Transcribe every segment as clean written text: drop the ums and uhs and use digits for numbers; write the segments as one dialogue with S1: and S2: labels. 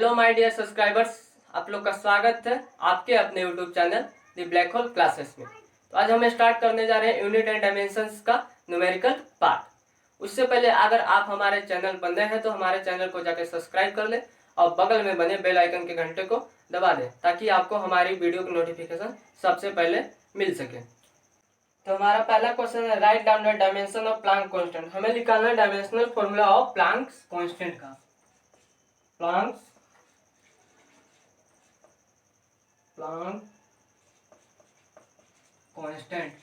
S1: Hello my dear subscribers, आप लोग का स्वागत है आपके अपने YouTube channel the black hole classes में। तो आज हम स्टार्ट करने जा रहे हैं यूनिट एंड डायमेंशंस का न्यूमेरिकल पार्ट। उससे पहले अगर आप हमारे चैनल पर नए हैं तो हमारे चैनल को जाकर सब्सक्राइब कर लें और बगल में बने बेल आइकन के घंटे को दबा दें ताकि आपको हमारी वीडियो की नोटिफिकेशन सबसे पहले मिल सके। तो हमारा पहला क्वेश्चन है right down the dimension of Planck constant. हमें निकालना है dimensional formula of Planck constant का। प्लांक कांस्टेंट,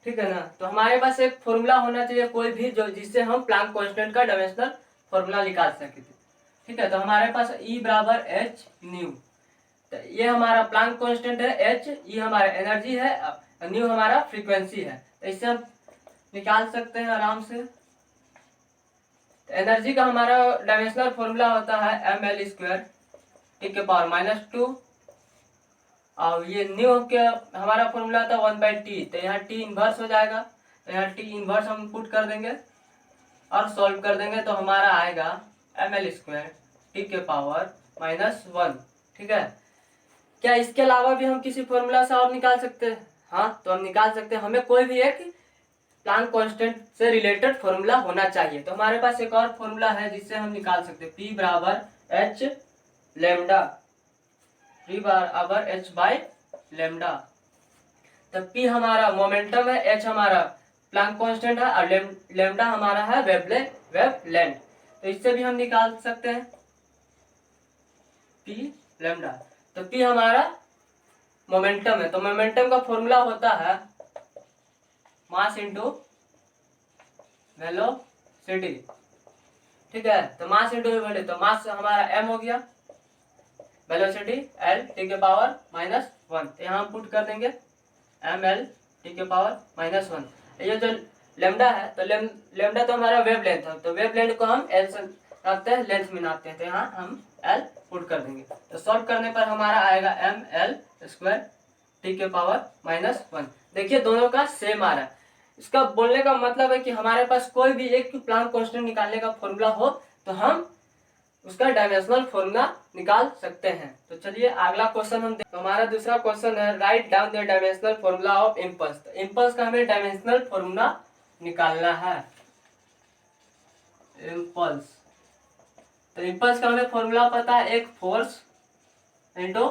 S1: ठीक है ना। तो हमारे पास एक फॉर्मूला होना चाहिए कोई भी जो जिससे हम प्लांक कांस्टेंट का डायमेंशनल फॉर्मूला निकाल सके। ठीक है, तो हमारे पास E बराबर एच न्यू। तो ये हमारा प्लांक कांस्टेंट है, एच ये हमारा एनर्जी है, न्यू हमारा फ्रीक्वेंसी है। तो इससे हम निकाल सकते हैं आराम से। तो एनर्जी का हमारा डायमेंशनल फॉर्मूला होता है ml² टी के पावर -2 और ये न्यू के हमारा फॉर्मूला था 1/t। तो यहाँ t इनवर्स हो जाएगा, तो यहाँ t इनवर्स हम पुट कर देंगे और सॉल्व कर देंगे तो हमारा आएगा ml² टी के पावर -1। ठीक है, क्या इसके अलावा भी हम किसी फॉर्मूला से और निकाल सकते हैं? हाँ, तो हम निकाल सकते हैं। हमें कोई भी एक प्लांक कांस्टेंट से रिलेटेड फॉर्मूला होना चाहिए। तो हमारे पास एक और फॉर्मूला है जिससे हम निकाल सकते हैं P बराबर h लैम्डा, P बराबर h बाई लैम्डा। तो P हमारा मोमेंटम है, h हमारा प्लांक कांस्टेंट है और लैम्डा हमारा है वेवलेंथ। तो इससे भी हम निकाल सकते हैं P लैम्डा। तो P हमारा मोमेंटम है, तो मोमेंटम का फॉर्मूला होता है मास इनटू वेलोसिटी। ठीक है, तो मास इनटू वेलोसिटी, तो मास हमारा m हो गया, वेलोसिटी l टी के पावर -1। यहाँ हम पुट कर देंगे ml टी के पावर -1। ये जो लेमडा है तो लेमडा तो हमारा वेवलेंथ है, तो वेवलेंथ को हम l से नापते हैं, लेंथ में नापते हैं, तो यहाँ हम l पुट कर देंगे। तो सॉल्व करने पर हमारा आएगा ml² टी के पावर -1। देखिए दोनों का सेम आ रहा है। इसका बोलने का मतलब है कि हमारे पास कोई भी एक प्लांक कांस्टेंट निकालने का फॉर्मूला हो तो हम उसका डायमेंशनल फॉर्मूला निकाल सकते हैं। तो चलिए अगला क्वेश्चन हम तो हमारा दूसरा क्वेश्चन है right down the dimensional formula of impulse. तो इम्पल्स का हमें डायमेंशनल फॉर्मूला निकालना है। इम्पल्स, तो इम्पल्स का हमें फॉर्मूला पता है, एक फोर्स इनटू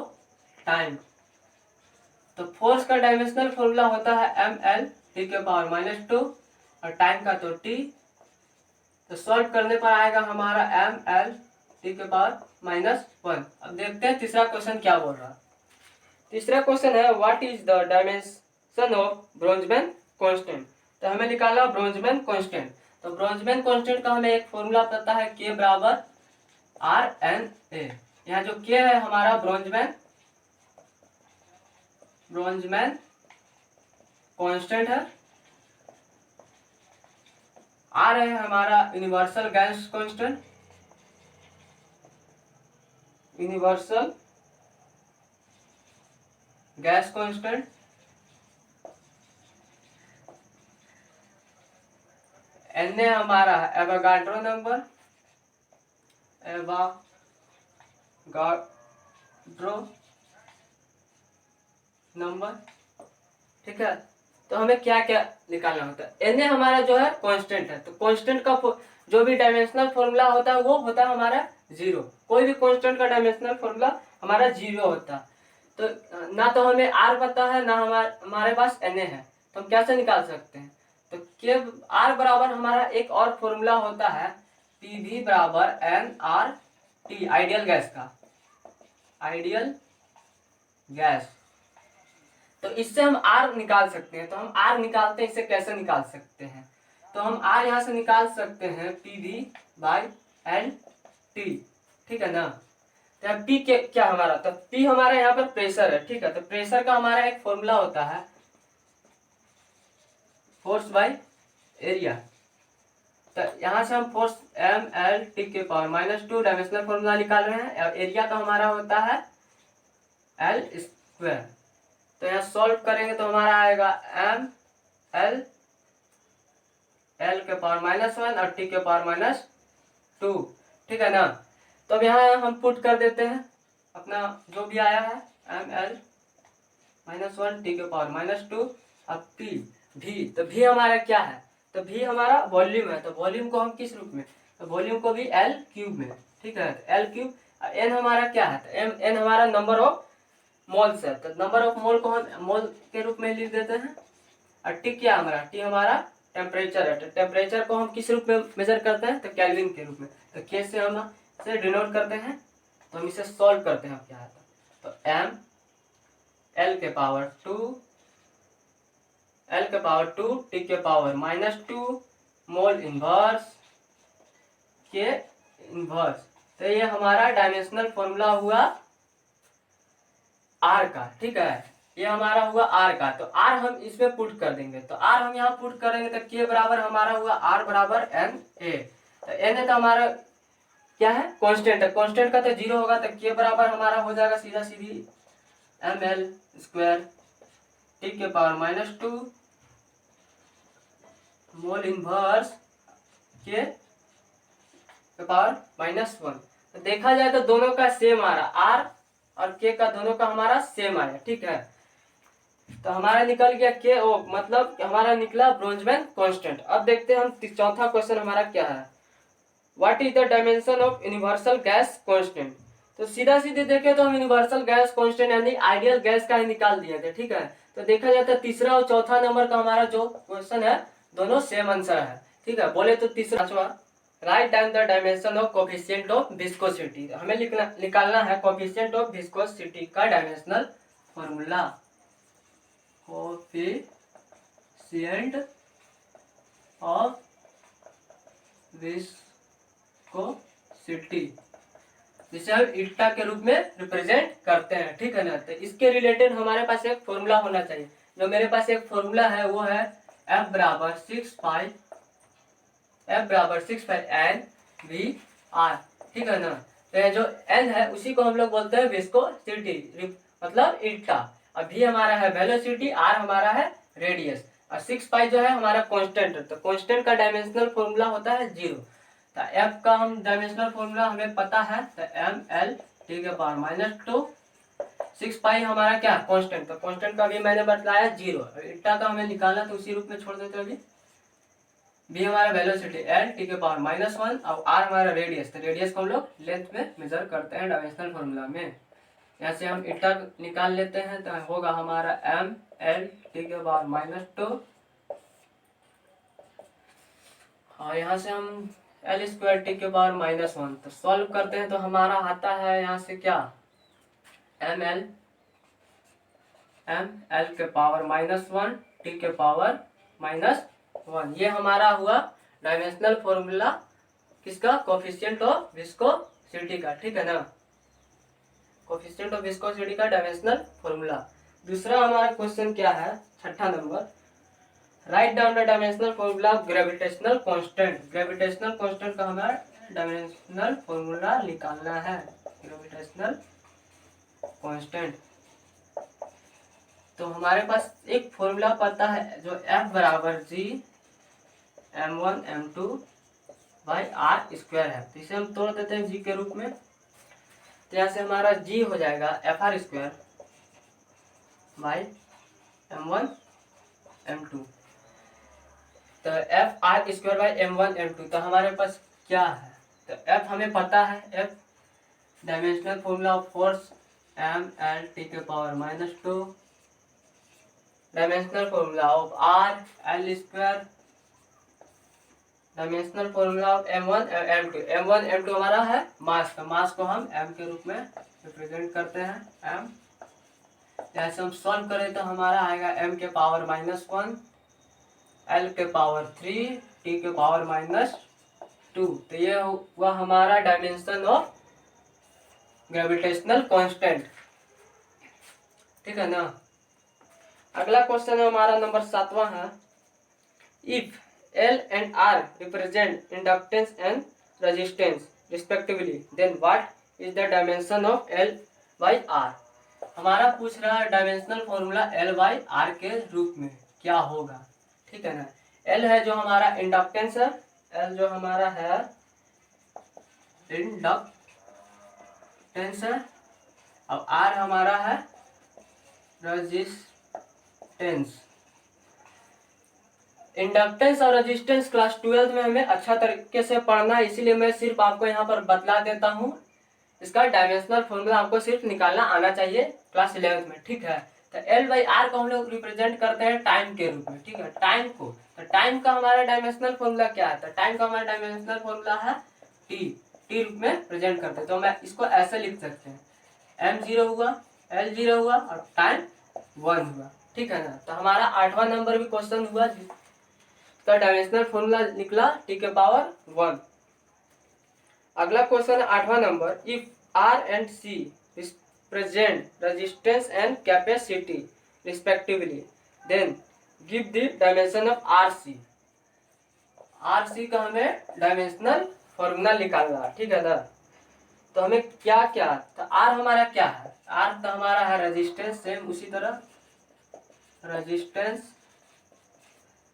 S1: टाइम। तो फोर्स का डायमेंशनल फॉर्मूला होता है ml टी के पावर -2 और टाइम का तो t। तो सॉल्व करने पर आएगा हमारा ml टी के पावर -1। अब देखते हैं तीसरा क्वेश्चन क्या बोल रहा है। तीसरा क्वेश्चन है what is the dimension of Boltzmann constant. तो हमें निकालना ब्रोंजमैन कांस्टेंट। तो ब्रोंजमैन कांस्टेंट का हमें एक फॉर्मूला पता है k बराबर RNA। यहाँ जो k है हमारा ब्रोंजमैन कांस्टेंट है, R है हमारा universal gas constant, universal gas constant. N हमारा है एवोगाड्रो नंबर, एवोगाड्रो नंबर। ठीक है, तो हमें क्या क्या निकालना होता है। N हमारा जो है कांस्टेंट है, तो कांस्टेंट का जो भी डायमेंशनल फॉर्मूला होता है वो होता है हमारा 0। कोई भी कांस्टेंट का डायमेंशनल फॉर्मूला हमारा 0 होता है। तो ना तो हमें R पता है ना हमारे पास Na है, तो हम कैसे निकाल सकते हैं। तो के R बराबर हमारा एक और फॉर्मूला होता है PV बराबर nRT, आइडियल गैस का, आइडियल गैस। तो इससे हम R निकाल सकते हैं। तो हम R निकालते हैं, इससे कैसे निकाल सकते हैं। तो हम R यहाँ से निकाल सकते हैं PV/LT। ठीक है ना। तो P क्या हमारा, तो P हमारा यहाँ पर प्रेशर है। ठीक है, तो प्रेशर का हमारा एक फॉर्मूला होता है फोर्स बाय एरिया। तो यहाँ से हम फोर्स mL के पावर -2 डायमेंशनल फॉर्मूला निकाल रहे हैं और एरिया का हमारा होता है L²। तो यहाँ सॉल्व करेंगे तो हमारा आएगा mL L के पावर -1 और T के पावर 2, ठीक है ना। तो अब यहाँ हम पुट कर देते हैं अपना जो भी आया है ml -1 t के पावर -2 अब p v। तो v हमारा क्या है, तो v हमारा वॉल्यूम है, तो वॉल्यूम को हम किस रूप में, तो वॉल्यूम को भी L क्यूब में, ठीक है, L क्यूब। n हमारा क्या है, तो n हमारा नंबर ऑफ मोल्स है, तो नंबर ऑफ मोल को हम मोल के रूप में लिख देते हैं। और टी क्या हमारा, टी हमारा टेम्परेचर है, तो टेम्परेचर को हम किस रूप में मेजर करते हैं, तो केल्विन के रूप में, तो के से हम इसे डिनोट करते हैं। तो हम इसे सॉल्व करते हैं, क्या आता है, तो m L के पावर 2 टी के पावर -2 मोल इनवर्स के इनवर्स। तो ये हमारा डायमेंशनल फॉर्मूला हुआ आर का, ठीक है, ये हमारा हुआ आर का। तो आर हम इसमें पुट कर देंगे, तो आर हम यहाँ पुट करेंगे तो के बराबर हमारा हुआ आर बराबर एन ए। तो एन है तो हमारा क्या है, कांस्टेंट है, कांस्टेंट का तो 0 होगा, तो के बराबर हमारा हो जाएगा सीधा सीधी ml स्क्वायर टी के पावर -2 मोल इनवर्स के पावर -1। तो देखा जाए तो दोनों का सेम आ रहा, आर और के का दोनों का हमारा सेम आया, ठीक है। तो हमारा निकल गया के ओ, मतलब हमारा निकला ब्रोंजमैन कांस्टेंट। अब देखते हैं हम चौथा क्वेश्चन हमारा क्या है, what is the dimension of universal gas constant. तो सीधा सीधे देखे तो हम यूनिवर्सल गैस कांस्टेंट यानी आइडियल गैस का ही निकाल दिए थे, ठीक है। तो देखा जाता है तीसरा और चौथा नंबर का हमारा जो क्वेश्चन है दोनों सेम आंसर है, ठीक है। बोले तो तीसरा, right down the dimension of coefficient of viscosity. हमें निकालना है कोफिशिएंट ऑफ विस्कोसिटी का dimensional formula, coefficient of viscosity जिसे हम ईटा के रूप में रिप्रेजेंट करते हैं, ठीक है ना। तो इसके रिलेटेड हमारे पास एक फॉर्मूला होना चाहिए। जो मेरे पास एक फॉर्मूला है वो है F बराबर 6 पाई n v r, ठीक है ना। तो ये जो n है उसी को हम लोग बोलते हैं विस्कोसिटी, मतलब ईटा। अब v हमारा है वेलोसिटी, r हमारा है रेडियस, और 6 पाई जो है हमारा कांस्टेंट है। तो कांस्टेंट का डायमेंशनल फॉर्मूला होता है 0। तो f का हम डायमेंशनल फॉर्मूला हमें पता है, तो ml टी के पावर -2 6 पाई हमारा क्या कांस्टेंट, तो कांस्टेंट का भी मैंने बताया 0। ईटा का हमें निकालना तो उसी रूप में छोड़ देते हैं। अभी b हमारा वेलोसिटी l टी के पावर -1 और r हमारा रेडियस, तो रेडियस को हम लोग लेंथ में मेजर करते हैं डायमेंशनल फॉर्मूला में। यहाँ से हम ईटा निकाल लेते हैं, तो होगा हमारा m l टी के पावर -2 और यहाँ से हम l स्क्वायर टी के पावर -1। तो सॉल्व करते हैं तो हमारा आता है यहाँ से क्या, m l के पावर -1 टी के पावर -1। ये हमारा हुआ डायमेंशनल फॉर्मूला किसका, कोफिशिएंट ऑफ विस्कोसिटी का, ठीक है ना। कोफिशिएंट ऑफ विस्कोसिटी का डायमेंशनल फॉर्मूला। दूसरा हमारा क्वेश्चन क्या है, छठा number, right down the dimensional formula of gravitational constant. Gravitational constant का हमारा डायमेंशनल फॉर्मूला निकालना है, ग्रेविटेशनल कांस्टेंट। तो हमारे पास एक फॉर्मूला पता है जो F बराबर G m1 m2 by r square है। तो इसे हम तोड़ देते हैं G के रूप में। तो यहाँ से हमारा G हो जाएगा FR square by m1 m2। तो FR square by m1 m2। तो हमारे पास क्या है, तो F हमें पता है, F dimensional formula of force ml T के power -2 dimensional formula of r l square dimensional formula of m1 m2 हमारा है मास, तो मास को हम m के रूप में रिप्रेजेंट करते हैं m। जैसे हम सॉल्व करें तो हमारा आएगा m के पावर -1 l के पावर 3 t के पावर -2। तो ये हुआ हमारा डायमेंशन ऑफ ग्रेविटेशनल कांस्टेंट, ठीक है ना। अगला क्वेश्चन हमारा नंबर 7वां है, if L and R represent inductance and resistance respectively, then what is the dimension of L by R। हमारा पूछ रहा है dimensional formula L by R के रूप में क्या होगा, ठीक है ना। L है जो हमारा इंडक्टेंस है, L जो हमारा है इंडक्टेंस है, अब आर हमारा है रेजिस्टेंस। इंडक्टेंस और रेजिस्टेंस क्लास 12 में हमें अच्छा तरीके से पढ़ना है, इसीलिए मैं सिर्फ आपको यहाँ पर बतला देता हूँ। इसका डायमेंशनल फॉर्मूला आपको सिर्फ निकालना आना चाहिए क्लास 11 में, ठीक है। तो एल बाई आर को हम लोग रिप्रेजेंट करते हैं टाइम के रूप में, ठीक है, टाइम को। तो टाइम का हमारा डायमेंशनल फॉर्मूला क्या है? तो टाइम का हमारा डायमेंशनल फॉर्मूला है टी रूप में प्रेजेंट करते हैं। तो मैं इसको ऐसे लिख सकते हैं, एम जीरो हुआ, एल जीरो हुआ और टाइम 1 हुआ, ठीक है ना। तो हमारा 8वां नंबर भी क्वेश्चन हुआ जिसका डायमेंशनल फॉर्मूला निकला टी के पावर 1। अगला क्वेश्चन है 8वां number, if R and C present resistance and capacity respectively, then give the dimension of RC। RC का हमें डायमेंशनल फॉर्मूला निकालना है, ठीक है ना। तो हमें क्या क्या, तो R हमारा क्या है? R तो हमारा है रेजिस्टेंस, सेम उसी तरह रेजिस्टेंस।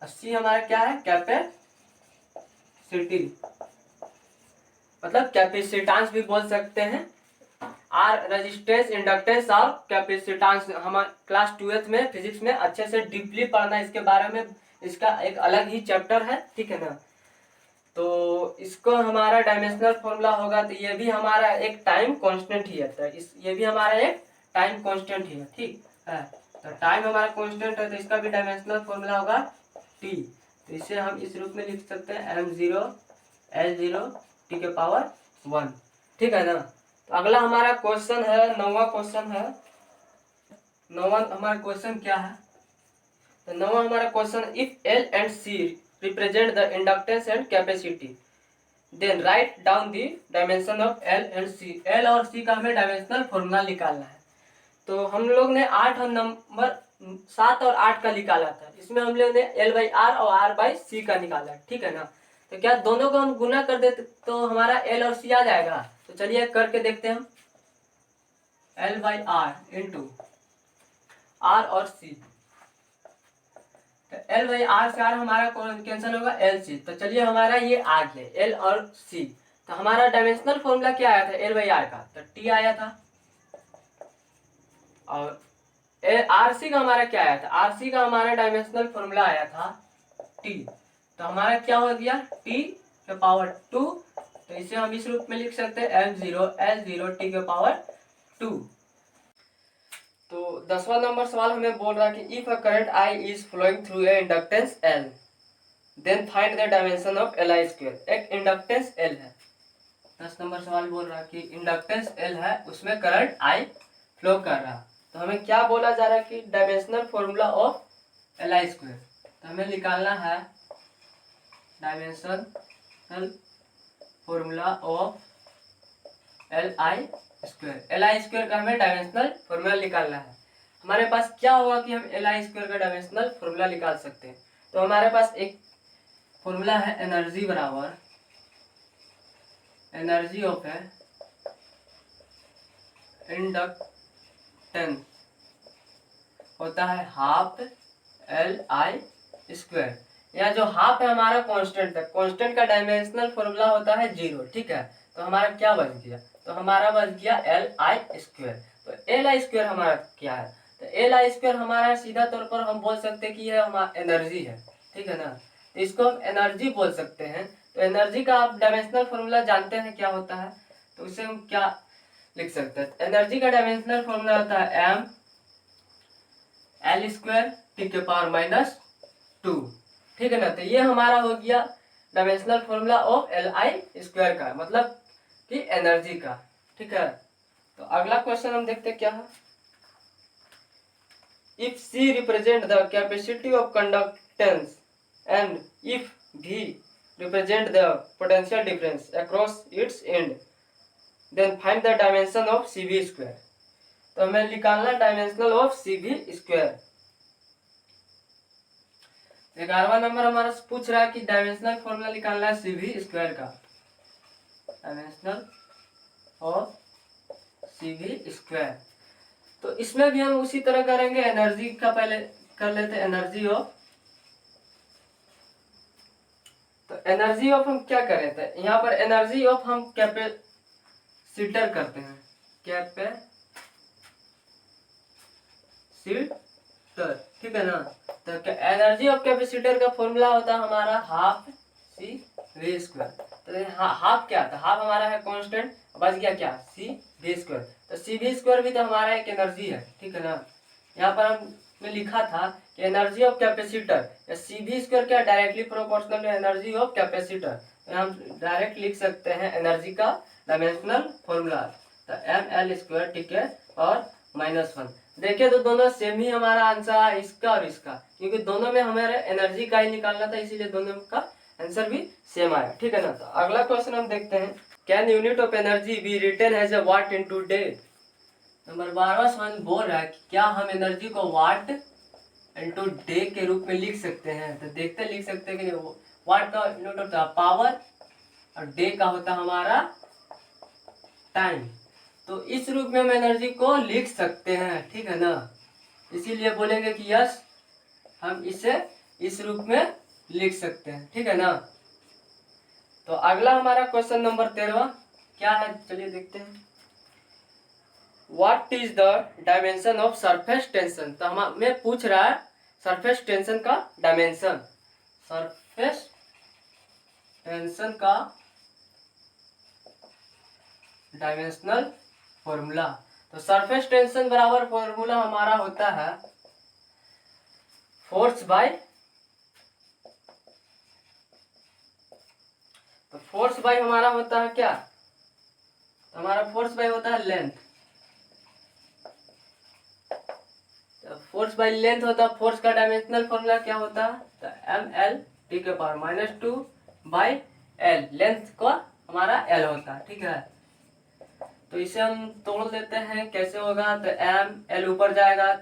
S1: C हमारा क्या है? कैपेसिटी, मतलब कैपेसिटेंस भी बोल सकते हैं। आर रेजिस्टेंस, इंडक्टेंस और कैपेसिटेंस हमारे क्लास 12 में फिजिक्स में अच्छे से डीपली पढ़ना इसके बारे में, इसका एक अलग ही चैप्टर है, ठीक है ना। तो इसको हमारा डायमेंशनल फॉर्मूला होगा, तो ये भी हमारा एक टाइम कांस्टेंट ही है। तो ये भी हमारा एक टाइम कांस्टेंट ही है, ठीक है। तो टाइम हमारा कांस्टेंट है, तो इसका भी डायमेंशनल फॉर्मूला होगा टी। तो इसे हम इस रूप में लिख सकते हैं, M zero L zero T के पावर 1, ठीक है ना। तो अगला हमारा क्वेश्चन है, 9वां क्वेश्चन है। 9वां हमारा क्वेश्चन क्या है? तो 9वां हमारा question, if L and C represent the inductance and capacity, then write down the dimension of L and C. L और सी का हमें डायमेंशनल फॉर्मूला निकालना है। तो हम लोग ने 8 और नंबर 7 और 8 का निकाला था, इसमें हम लोग ने एल बाई आर और आर बाई सी का निकाला, ठीक है ना। तो क्या दोनों को हम गुना कर देते तो हमारा एल और सी आ जाएगा? तो चलिए करके देखते हैं हम। L by R into R और सी, तो एल बाई आर से आर हमारा कैंसिल होगा, एल सी। तो चलिए हमारा ये आ गया एल और सी। तो हमारा डायमेंशनल फॉर्मूला क्या आया था एल बाई आर का? तो टी आया था। और आर सी का हमारा क्या आया था? आर सी का हमारा डायमेंशनल फॉर्मूला आया था टी। तो हमारा क्या हो गया? टी के पावर 2। तो इसे हम इस रूप में लिख सकते हैं, M zero L zero T के पावर 2। तो 10वां नंबर सवाल हमें बोल रहा है कि if a current I is flowing through a inductance L, then find the dimension of L I square. एक इंडक्टेंस एल है, 10 नंबर सवाल बोल रहा है कि इंडक्टेंस एल है, उसमें करंट आई फ्लो कर रहा। तो हमें क्या बोला जा रहा है कि dimensional formula of L I square. तो हमें निकालना है dimensional formula of L I square. L I square का हमें डायमेंशनल फॉर्मूला निकालना है। हमारे पास क्या होगा कि हम एल आई स्क्वायर का डायमेंशनल फॉर्मूला निकाल सकते हैं? तो हमारे पास एक फॉर्मूला है, एनर्जी बराबर एनर्जी ऑफ है इंडक्टेंस होता है हाफ एल आई स्क्वायर। यहाँ जो हाफ है हमारा कांस्टेंट है, कांस्टेंट का डायमेंशनल फॉर्मूला होता है 0, ठीक है। तो हमारा क्या बच गया? तो हमारा बच गया एल आई स्क्वायर। तो एल आई स्क्वायर हमारा क्या है? तो एल आई स्क्वायर हमारा सीधा तौर पर हम बोल सकते हैं कि यह हमारा एनर्जी है, ठीक है ना। तो इसको हम एनर्जी बोल सकते हैं। तो एनर्जी का आप डायमेंशनल फॉर्मूला जानते हैं क्या होता है? तो उसे हम क्या लिख सकते हैं? एनर्जी का डायमेंशनल फॉर्मूला होता है एम एल स्क्वायर टी के पावर -2, ठीक है ना। तो ये हमारा हो गया dimensional formula of L I square का, मतलब कि एनर्जी का, ठीक है। तो अगला क्वेश्चन हम देखते हैं क्या है। If C represent the capacity of conductance and if V represent the potential difference across its end, then find the dimension of C B square. तो हमें निकालना dimensional of C B square. 11वां number हमारा पूछ रहा है कि dimensional formula निकालना है सी बी स्क्वायर का, dimensional of C B square. तो इसमें भी हम उसी तरह करेंगे, एनर्जी का पहले कर लेते हैं, एनर्जी ऑफ। तो एनर्जी ऑफ हम क्या करें थे, यहाँ पर एनर्जी ऑफ हम कैपेसिटर करते हैं, कैपेसिटर, ठीक है ना। तो एनर्जी ऑफ कैपेसिटर का फॉर्मूला होता है हमारा हाफ सी वी स्क्वायर। तो हाफ क्या था, हाफ हमारा है कांस्टेंट, बच गया क्या सी वी स्क्वायर। तो सी वी स्क्वायर भी तो हमारा एक एनर्जी है, ठीक है ना। यहाँ पर हमने लिखा था कि एनर्जी ऑफ कैपेसिटर या सी वी स्क्वायर क्या डायरेक्टली प्रोपोर्शनल है एनर्जी ऑफ कैपेसिटर। तो हम डायरेक्ट लिख सकते हैं एनर्जी का डायमेंशनल फॉर्मूला, तो एम एल स्क्वायर, ठीक है, और -1। देखिए तो दोनों सेम ही हमारा आंसर है, इसका और इसका, क्योंकि दोनों में हमारे एनर्जी का ही निकालना था, इसीलिए दोनों का आंसर भी सेम आया, ठीक है ना। तो अगला क्वेश्चन हम देखते हैं, can unit of energy be written as a watt into day. Number 12वां सवाल बोल रहा है कि क्या हम एनर्जी को वाट इनटू डे के रूप में लिख सकते हैं। तो देखते लिख सकते हैं कि नहीं। वाट का यूनिट होता है पावर और डे का होता है हमारा टाइम। तो इस रूप में हम एनर्जी को लिख सकते हैं, ठीक है ना। इसीलिए बोलेंगे कि यस, हम इसे इस रूप में लिख सकते हैं, ठीक है ना। तो अगला हमारा क्वेश्चन नंबर 13वां क्या है, चलिए देखते हैं। What is the dimension of surface tension. तो हमें पूछ रहा है सरफेस टेंशन का डायमेंशन, सरफेस टेंशन का डायमेंशनल फॉर्मूला। तो सरफेस टेंशन बराबर फॉर्मूला हमारा होता है फोर्स बाय, तो फोर्स बाय हमारा होता है क्या, तो हमारा फोर्स बाय होता है लेंथ। तो फोर्स बाय लेंथ होता है, फोर्स का डायमेंशनल फॉर्मूला क्या होता है, तो एम एल टी के पावर -2 बाय एल, लेंथ का हमारा एल होता है, ठीक है। तो इसे हम तोड़ देते हैं, कैसे होगा, तो एम एल ऊपर जाएगा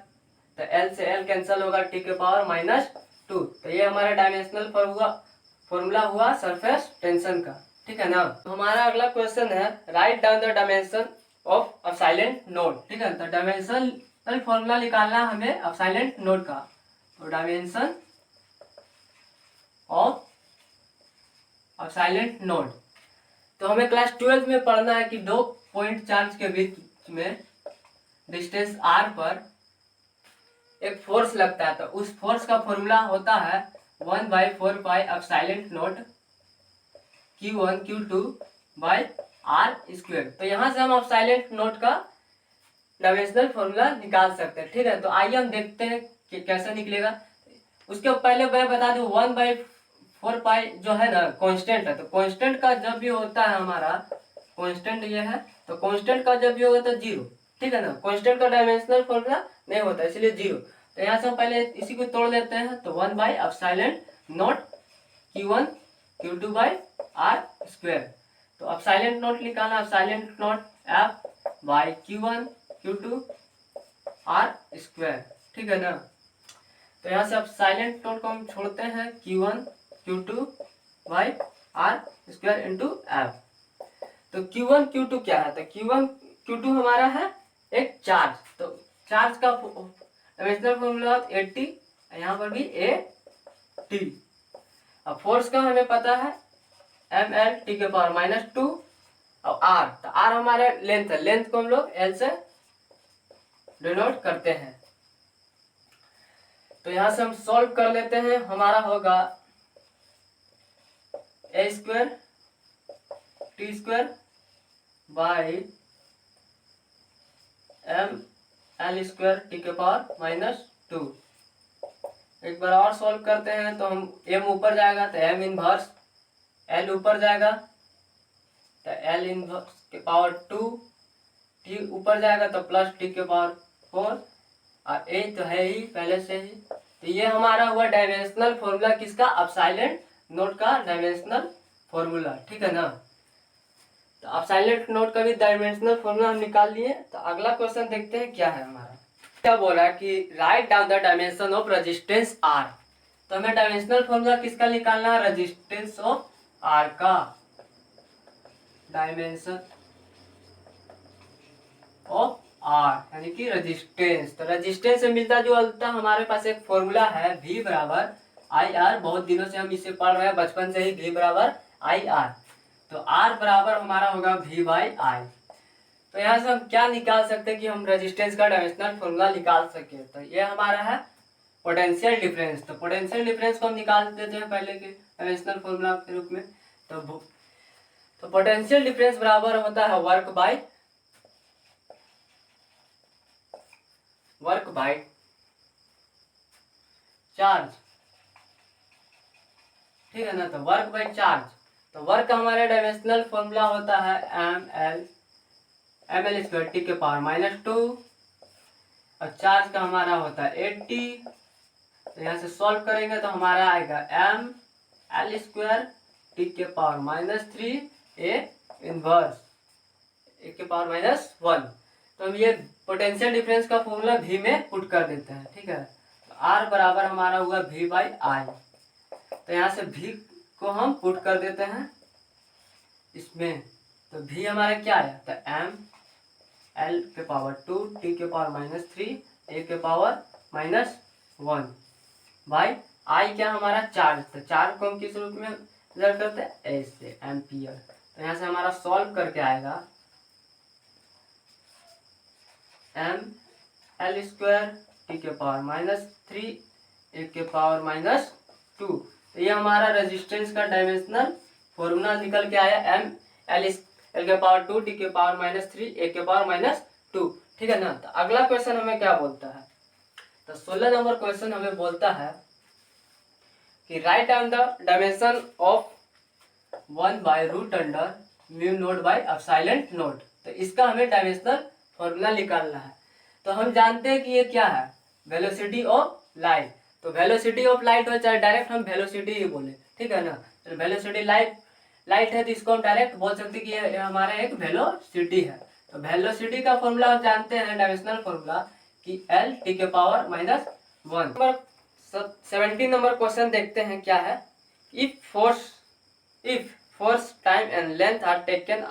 S1: तो एल से एल कैंसिल होगा, टी के पावर -2। तो ये हमारा डायमेंशनल फॉर्मूला हुआ सरफेस टेंशन का, ठीक है ना। तो हमारा अगला क्वेश्चन है, right down the dimension of a silent node, ठीक है। तो डायमेंशनल फॉर्मूला निकालना हमें अब साइलेंट नोड का। तो डायमेंशन ऑफ अब साइलेंट नोड, तो हमें क्लास 12 में पढ़ना है कि दो पॉइंट चार्ज के बीच में डिस्टेंस r पर एक फोर्स लगता है। तो उस फोर्स का फॉर्मूला होता है 1/4 pi epsilon not Q1 Q2 by r square. तो यहाँ से हम एप्सिलॉन नॉट का डायमेंशनल फॉर्मूला निकाल सकते हैं, ठीक है। तो आइए हम देखते हैं कि कैसे निकलेगा। उसके पहले मैं बता दूं 1/4 पाई जो है ना कांस्टेंट है। तो कांस्टेंट का जब भी होता है हमारा कांस्टेंट ये है, तो कांस्टेंट का जब भी होगा तो 0, ठीक है ना। कांस्टेंट का डायमेंशनल फॉर्मूला नहीं होता, इसलिए 0। तो यहाँ से हम पहले इसी को तोड़ लेते हैं, तो 1/एप्सिलॉन naught Q1 Q2 by r square. तो एप्सिलॉन नॉट निकालना, epsilon naught F by Q1 Q2 r square, ठीक है ना। तो यहाँ से एप्सिलॉन नॉट को हम छोड़ते हैं, Q1 Q2 by r square into F। तो Q1 Q2 क्या है, तो Q1 Q2 हमारा है एक चार्ज। तो चार्ज का डायमेंशनल फॉर्मूला 80, यहाँ पर भी AT। अब फोर्स का हमें पता है ml टी के पावर -2 और r, तो r हमारा लेंथ है, लेंथ को हम लोग l से डिनोट करते हैं। तो यहाँ से हम सॉल्व कर लेते हैं, हमारा होगा a square T square by M L square T के पावर -2। एक बार और सॉल्व करते हैं, तो हम m ऊपर जाएगा तो m इनवर्स, l ऊपर जाएगा तो l इनवर्स के पावर 2, t ऊपर जाएगा तो प्लस t के पावर 4, और a तो है ही पहले से ही। तो ये हमारा हुआ डायमेंशनल फॉर्मूला किसका, एप्सिलॉन नॉट का डायमेंशनल फॉर्मूला, ठीक है ना। तो एप्सिलॉन नॉट का भी डायमेंशनल फॉर्मूला हम निकाल लिए। तो अगला क्वेश्चन देखते हैं क्या है हमारा, क्या बोला कि write down the dimension of resistance R। तो हमें डायमेंशनल फॉर्मूला किसका निकालना है, रेजिस्टेंस ऑफ R का, डायमेंशन ऑफ R यानी कि रेजिस्टेंस। तो रेजिस्टेंस से मिलता जुलता हमारे पास एक फॉर्मूला है V बराबर आई आर, बहुत दिनों से हम इसे पढ़ रहे हैं, बचपन से ही, V बराबर आई आर। तो R बराबर हमारा होगा V बाई आई। तो यहाँ से हम क्या निकाल सकते हैं कि हम रेजिस्टेंस का डायमेंशनल फॉर्मूला निकाल सके। तो ये हमारा है पोटेंशियल डिफरेंस। तो पोटेंशियल डिफरेंस को हम निकाल देते हैं पहले के डायमेंशनल फॉर्मूला के रूप में। तो पोटेंशियल डिफरेंस बराबर होता है वर्क बाय चार्ज, ठीक है ना। तो वर्क बाय चार्ज, तो वर्क का हमारा डायमेंशनल फॉर्मूला होता है ml स्क्वायर टी के पावर -2, और चार्ज का हमारा होता है 80। तो यहाँ से सॉल्व करेंगे तो हमारा आएगा ml स्क्वायर टी के पावर -3 ए इनवर्स ए के पावर -1। तो हम ये पोटेंशियल डिफरेंस का फॉर्मूला V में पुट कर देते हैं, ठीक है। तो R बराबर हमारा हुआ V बाई आई। तो यहाँ से V को हम पुट कर देते हैं इसमें। तो V हमारा क्या आया, तो ml के पावर 2 t के पावर -3 a के पावर -1 बाई I क्या हमारा चार्ज। तो चार्ज को हम किस रूप में रिजल्ट करते हैं, ऐसे एम्पियर। तो यहाँ से हमारा सॉल्व करके आएगा ml स्क्वायर टी के पावर -3 a के पावर -2। तो ये हमारा रेजिस्टेंस का डायमेंशनल फॉर्मूला निकल के आया ml के पावर 2 t के पावर -3 a के पावर -2, ठीक है ना। तो अगला क्वेश्चन हमें क्या बोलता है, तो 16 नंबर क्वेश्चन हमें बोलता है कि write down the dimension of 1 by root under mu not by epsilon not. तो इसका हमें डायमेंशनल फॉर्मूला निकालना है। तो हम जानते हैं कि ये क्या है, वेलोसिटी ऑफ लाइट। तो वेलोसिटी ऑफ लाइट हो चाहे डायरेक्ट हम वेलोसिटी ही बोले, ठीक है ना। तो वेलोसिटी लाइट है तो इसको हम डायरेक्ट बोल सकते हैं कि ये हमारा एक वेलोसिटी है। तो वेलोसिटी का फॉर्मूला हम जानते हैं, डायमेंशनल फॉर्मूला कि L t के पावर -1। 17 नंबर क्वेश्चन देखते हैं क्या है। If force time and length are taken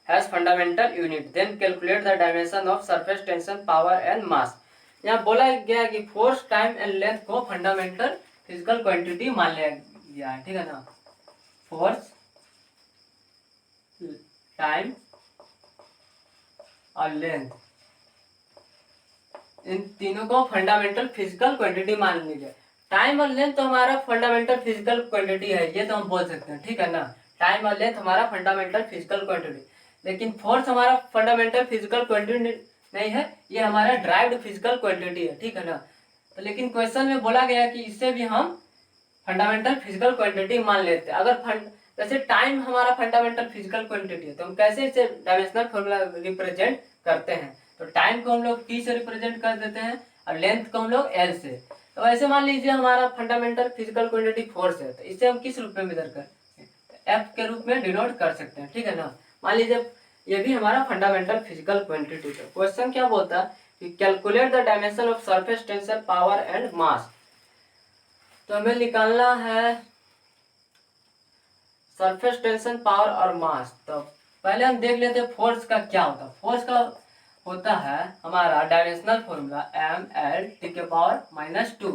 S1: as fundamental unit then calculate the dimension of surface tension power and mass। यहाँ बोला गया कि फोर्स टाइम एंड लेंथ को फंडामेंटल फिजिकल क्वांटिटी मान लिया गया है, ठीक है ना। फोर्स टाइम और लेंथ, इन तीनों को फंडामेंटल फिजिकल क्वांटिटी मान लीजिए। टाइम और लेंथ तो हमारा फंडामेंटल फिजिकल क्वांटिटी है, ये तो हम बोल सकते हैं, ठीक है ना। टाइम और लेंथ हमारा फंडामेंटल फिजिकल क्वांटिटी, लेकिन फोर्स हमारा फंडामेंटल फिजिकल क्वांटिटी नहीं है, ये हमारा ड्राइव्ड फिजिकल क्वांटिटी है, ठीक है ना। तो लेकिन क्वेश्चन में बोला गया कि इससे भी हम फंडामेंटल फिजिकल क्वांटिटी मान लेते हैं। अगर जैसे टाइम हमारा फंडामेंटल फिजिकल क्वांटिटी है तो हम कैसे इसे डायमेंशनल फॉर्मूला रिप्रेजेंट करते हैं। तो टाइम को हम लोग T से रिप्रेजेंट कर देते हैं और लेंथ को हम लोग L से। तो ऐसे मान लीजिए हमारा फंडामेंटल फिजिकल क्वांटिटी फोर्स है, तो इसे हम किस रूप में मेजर कर F के रूप में डिनोट कर सकते हैं, ठीक है ना। मान लीजिए ये भी हमारा फंडामेंटल फिजिकल क्वांटिटी है। क्वेश्चन क्या बोलता है कि calculate the dimension of surface tension power and mass. तो हमें निकालना है सरफेस टेंशन पावर और मास। तो पहले हम देख लेते हैं फोर्स का क्या होता है। फोर्स का होता है हमारा डायमेंशनल फॉर्मूला ml t के पावर -2।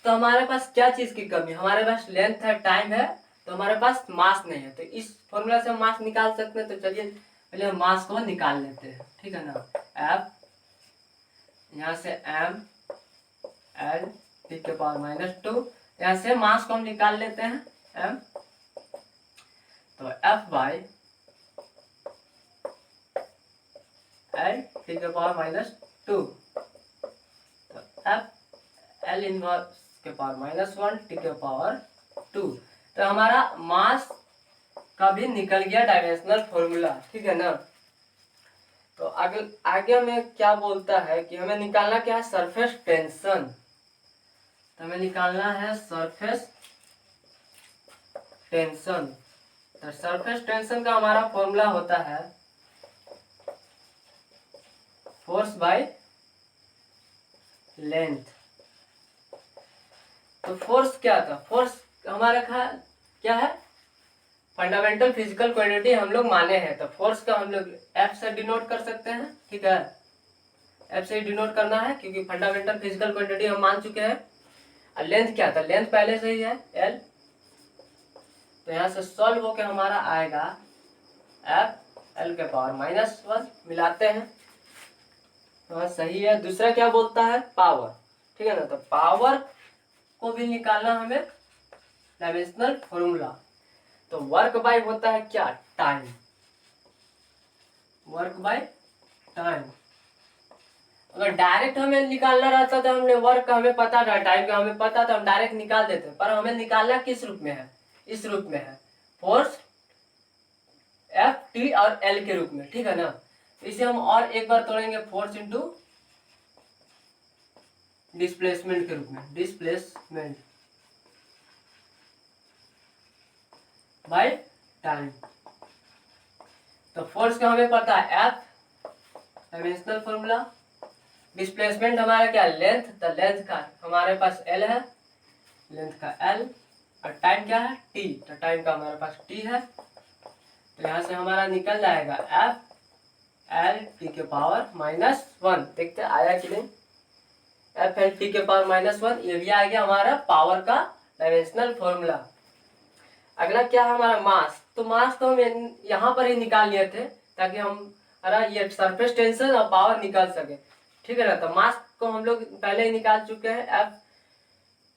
S1: तो हमारे पास क्या चीज की कमी है, हमारे पास लेंथ है, टाइम है, तो हमारे पास मास नहीं है। तो इस फॉर्मूला से हम मास निकाल सकते हैं। तो चलिए पहले हम मास को निकाल लेते हैं, ठीक है ना। F यहाँ से ml t के पावर -2, यहाँ से मास को हम निकाल लेते हैं m। तो F बाई L t के पावर -2, तो F L इनवर्स के पावर -1 t के पावर 2। तो हमारा मास का भी निकल गया डायमेंशनल फॉर्मूला, ठीक है ना। तो आगे हमें क्या बोलता है कि हमें निकालना क्या है, सरफेस टेंशन। तो हमें निकालना है सरफेस टेंशन। तो सरफेस टेंशन का हमारा फॉर्मूला होता है फोर्स बाय लेंथ। तो फोर्स क्या था, फोर्स हमारा क्या है, फंडामेंटल फिजिकल क्वांटिटी हम लोग माने हैं। तो फोर्स का हम लोग F से डिनोट कर सकते हैं, ठीक है। F से डिनोट करना है क्योंकि फंडामेंटल फिजिकल क्वांटिटी हम मान चुके हैं। लेंथ क्या था, लेंथ पहले से ही है एल, तो यहाँ से सॉल्व होके हमारा आएगा एफ एल के पावर -1, मिलाते हैं तो सही है। दूसरा क्या बोलता है, पावर, ठीक है ना, तो पावर को भी निकालना हमें डायमेंशनल फॉर्मूला। तो वर्क बाय होता है क्या, टाइम, वर्क बाय टाइम। अगर डायरेक्ट हमें निकालना रहता तो हमने वर्क का हमें पता था, टाइम का हमें पता था, हम डायरेक्ट निकाल देते, पर हमें निकालना किस रूप में है, इस रूप में है, फोर्स एफ टी और एल के रूप में, ठीक है ना। इसे हम और एक बार तोड़ेंगे, फोर्स इंटू डिस्प्लेसमेंट के रूप में, डिस्प्लेसमेंट बाय टाइम। तो फोर्स का हमें पता है एफ, डायमेंशनल फॉर्मूला, डिस्प्लेसमेंट हमारा क्या, लेंथ, तो लेंथ का हमारे पास एल है, लेंथ का एल, और टाइम क्या है टी, तो टाइम का हमारे पास टी है। तो यहाँ से हमारा निकल जाएगा एफ एल टी के पावर -1, देखते आया कि नहीं, एफ एल टी के पावर -1, ये भी आ गया हमारा पावर का डायमेंशनल फॉर्मूला। अगला क्या है हमारा मास, तो मास तो हम यहाँ पर ही निकाल लिए थे ताकि हम ये सरफेस टेंशन और पावर निकाल सके, ठीक है ना। तो मास को हम लोग पहले ही निकाल चुके हैं,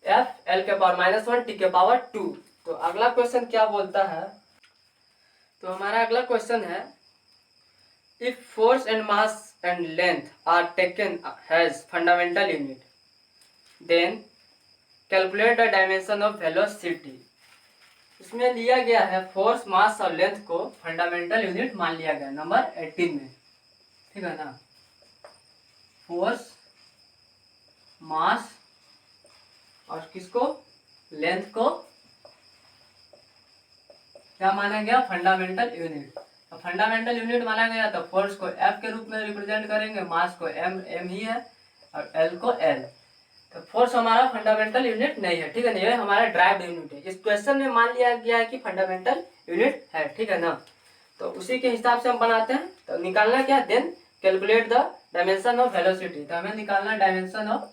S1: एफ एल के पावर -1 टी के पावर 2। तो अगला क्वेश्चन क्या बोलता है, तो हमारा अगला क्वेश्चन है, if force and mass and length are taken has fundamental unit, then calculate the dimension of velocity. इसमें लिया गया है फोर्स, मास और लेंथ को फंडामेंटल यूनिट मान लिया गया नंबर 18 में, ठीक है ना। फोर्स, मास और किसको, लेंथ को क्या माना गया, फंडामेंटल यूनिट। तो फंडामेंटल यूनिट माना गया तो फोर्स को एफ के रूप में रिप्रेजेंट करेंगे, मास को एम ही है, और एल को एल। तो फोर्स हमारा फंडामेंटल यूनिट नहीं है, ठीक है ना, ये हमारा ड्राइव्ड यूनिट है। इस क्वेश्चन में मान लिया गया है कि फंडामेंटल यूनिट है, ठीक है ना। तो उसी के हिसाब से हम बनाते हैं। तो निकालना क्या, then calculate the dimension of velocity. तो हमें निकालना डायमेंशन ऑफ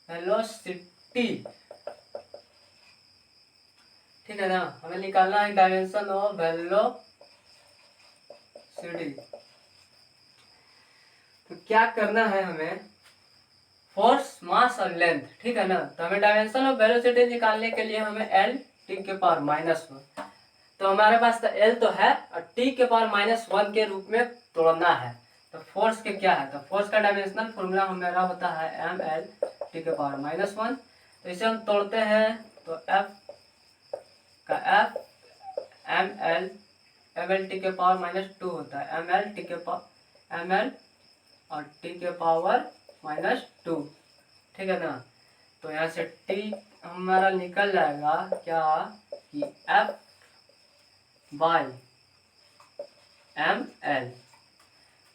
S1: वेलोसिटी, ठीक है ना, हमें निकालना है डायमेंशन ऑफ वेलोसिटी। तो क्या करना है हमें, फोर्स, मास और लेंथ, ठीक है ना। तो हमें डायमेंशन ऑफ वेलोसिटी निकालने के लिए हमें एल टी के पावर -1, तो हमारे पास तो एल तो है और टी के पावर -1 के रूप में तोड़ना है। तो फोर्स के क्या है, तो फोर्स का डायमेंशनल फॉर्मूला हमारा होता है एम एल टी के पावर -1। तो इसे हम तोड़ते हैं, तो एफ का एफ एम एल टी के पावर -2 होता है, एम एल और टी के पावर -2, ठीक है ना। तो यहाँ से टी हमारा निकल जाएगा क्या कि एफ बाई एम एल,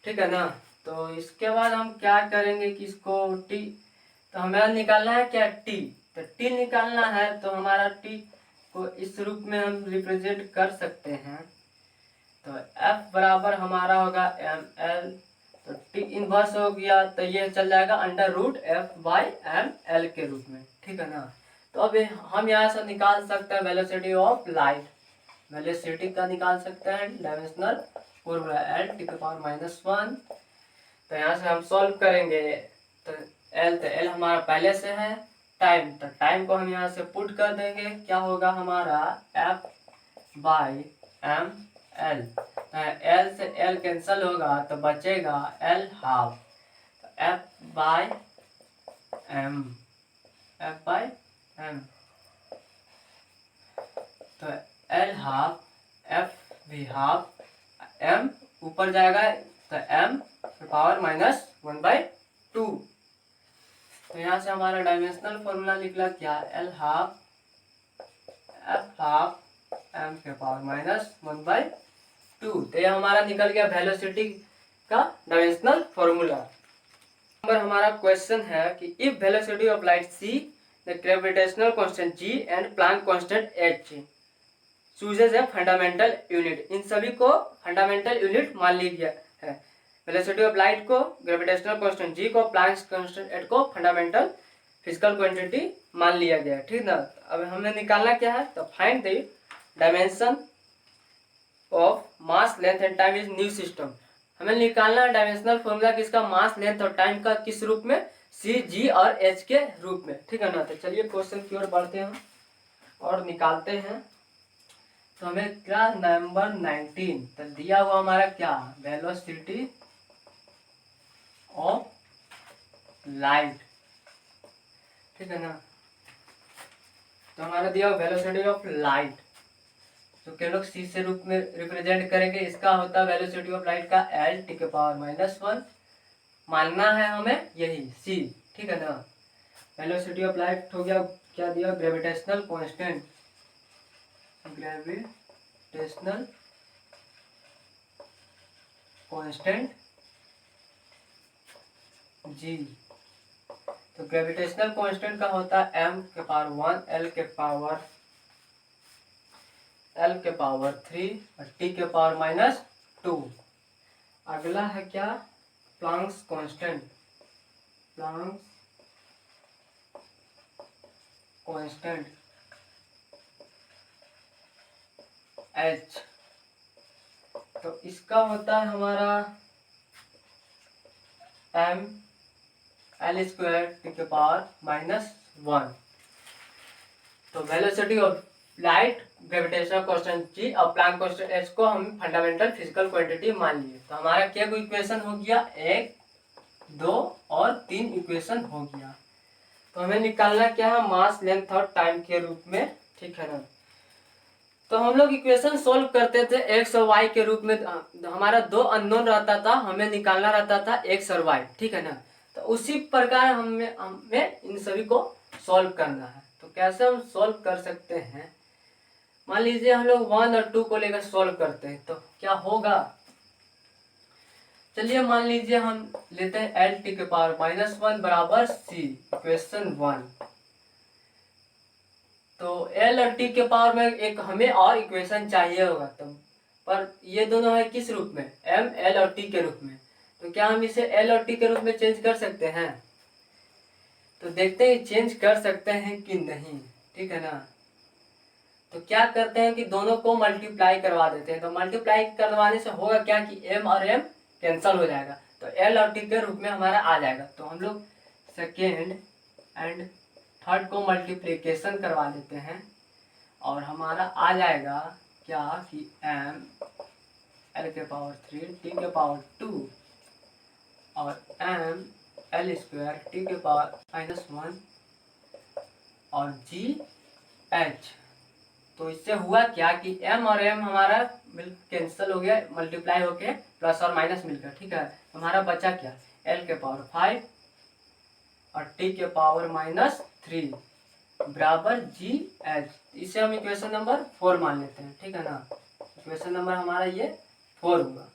S1: ठीक है ना। तो इसके बाद हम क्या करेंगे कि इसको टी, तो हमें निकालना है क्या, टी। तो टी निकालना है तो हमारा टी को इस रूप में हम रिप्रेजेंट कर सकते हैं। तो F बराबर हमारा होगा एम एल, तो टी इनवर्स हो गया, तो ये चल जाएगा √F बाई एम एल के रूप में, ठीक है ना। तो अब हम यहाँ से निकाल सकते हैं वेलोसिटी ऑफ लाइट, वेलोसिटी का निकाल सकते हैं डायमेंशनल फॉर्मूला एल टी के पावर -1। तो यहाँ से हम सॉल्व करेंगे, तो एल हमारा पहले से है, टाइम, तो टाइम को हम यहाँ से पुट कर देंगे, क्या होगा हमारा F by M L, L से एल कैंसिल होगा तो बचेगा एल हाफ, तो एफ बाई एम, तो एल हाफ, एफ भी हाफ, एम ऊपर जाएगा तो एम पावर -1/2। तो यहाँ से हमारा डायमेंशनल फॉर्मूला निकला क्या, L half F half M के पावर -1/2। तो ये हमारा निकल गया वेलोसिटी का डायमेंशनल फॉर्मूला। नंबर हमारा क्वेश्चन है कि if velocity of light c, the gravitational constant g and Planck constant h, chooses a fundamental unit, इन सभी को फंडामेंटल यूनिट मान ली गया है। वेलोसिटी ऑफ लाइट को, ग्रेविटेशनल कांस्टेंट जी को, प्लैंक्स कांस्टेंट एच को फंडामेंटल फिजिकल क्वांटिटी मान लिया गया है, ठीक ना। अब हमें निकालना क्या है, तो find the dimension of mass length and time is new system. हमें निकालना है डायमेंशनल फॉर्मूला किसका, मास लेंथ और टाइम का, किस रूप में, सी जी और एच के रूप में, ठीक है ना। तो चलिए क्वेश्चन की ओर बढ़ते हैं और निकालते हैं। तो हमें क्या नंबर 19 तो दिया हुआ हमारा क्या, वेलोसिटी ऑफ लाइट, ठीक है ना। तो हमारा दिया वेलोसिटी ऑफ लाइट, तो क्या लोग सी से रूप में रिप्रेजेंट करेंगे, इसका होता है वेलोसिटी ऑफ लाइट का एल टी के पावर -1, मानना है हमें यही सी, ठीक है ना। वेलोसिटी ऑफ लाइट हो गया, क्या दिया, ग्रेविटेशनल कांस्टेंट, ग्रेविटेशनल कांस्टेंट जी। तो ग्रेविटेशनल कांस्टेंट का होता है m के पावर 1, l के पावर 3 और t के पावर -2। अगला है क्या, Planck's constant, Planck's constant h, तो इसका होता है हमारा m l² टी के पावर -1। तो velocity of light, gravitational constant जी और प्लैंक कांस्टेंट एच को हम फंडामेंटल फिजिकल क्वांटिटी मान लिए। तो हमारा क्या इक्वेशन हो गया, 1, 2 और 3 इक्वेशन हो गया। तो हमें निकालना क्या है, मास लेंथ और टाइम के रूप में, ठीक है ना। तो हम लोग इक्वेशन सोल्व करते थे एक्स और वाई के रूप में, हमारा 2 अननोन रहता था, हमें निकालना रहता था एक्स और वाई, ठीक है ना। तो उसी प्रकार हमें इन सभी को सॉल्व करना है। तो कैसे हम सॉल्व कर सकते हैं, मान लीजिए हम लोग 1 और 2 को लेकर सॉल्व करते हैं तो क्या होगा, चलिए मान लीजिए हम लेते हैं एल टी के पावर -1 बराबर सी, इक्वेशन 1। तो एल और टी के पावर में एक हमें और इक्वेशन चाहिए होगा, तो पर ये दोनों है किस रूप में, एम एल और टी के रूप में। तो क्या हम इसे एल और टी के रूप में चेंज कर सकते हैं, तो देखते हैं चेंज कर सकते हैं कि नहीं, ठीक है ना। तो क्या करते हैं कि दोनों को मल्टीप्लाई करवा देते हैं। तो मल्टीप्लाई करवाने से होगा क्या कि m और m कैंसल हो जाएगा, तो l और t के रूप में हमारा आ जाएगा। तो हम लोग सेकेंड एंड थर्ड को मल्टीप्लिकेशन करवा देते हैं और हमारा आ जाएगा क्या कि m l के पावर 3 t के पावर 2 और m l² t के पावर -1 और g h। तो इससे हुआ क्या कि m और m हमारा कैंसिल हो गया, मल्टीप्लाई होके प्लस और माइनस मिलकर, ठीक है। हमारा बचा क्या, l के पावर 5 और t के पावर -3 बराबर जी एच। इसे हम इक्वेशन नंबर 4 मान लेते हैं, ठीक है ना। इक्वेशन नंबर हमारा ये 4 हुआ।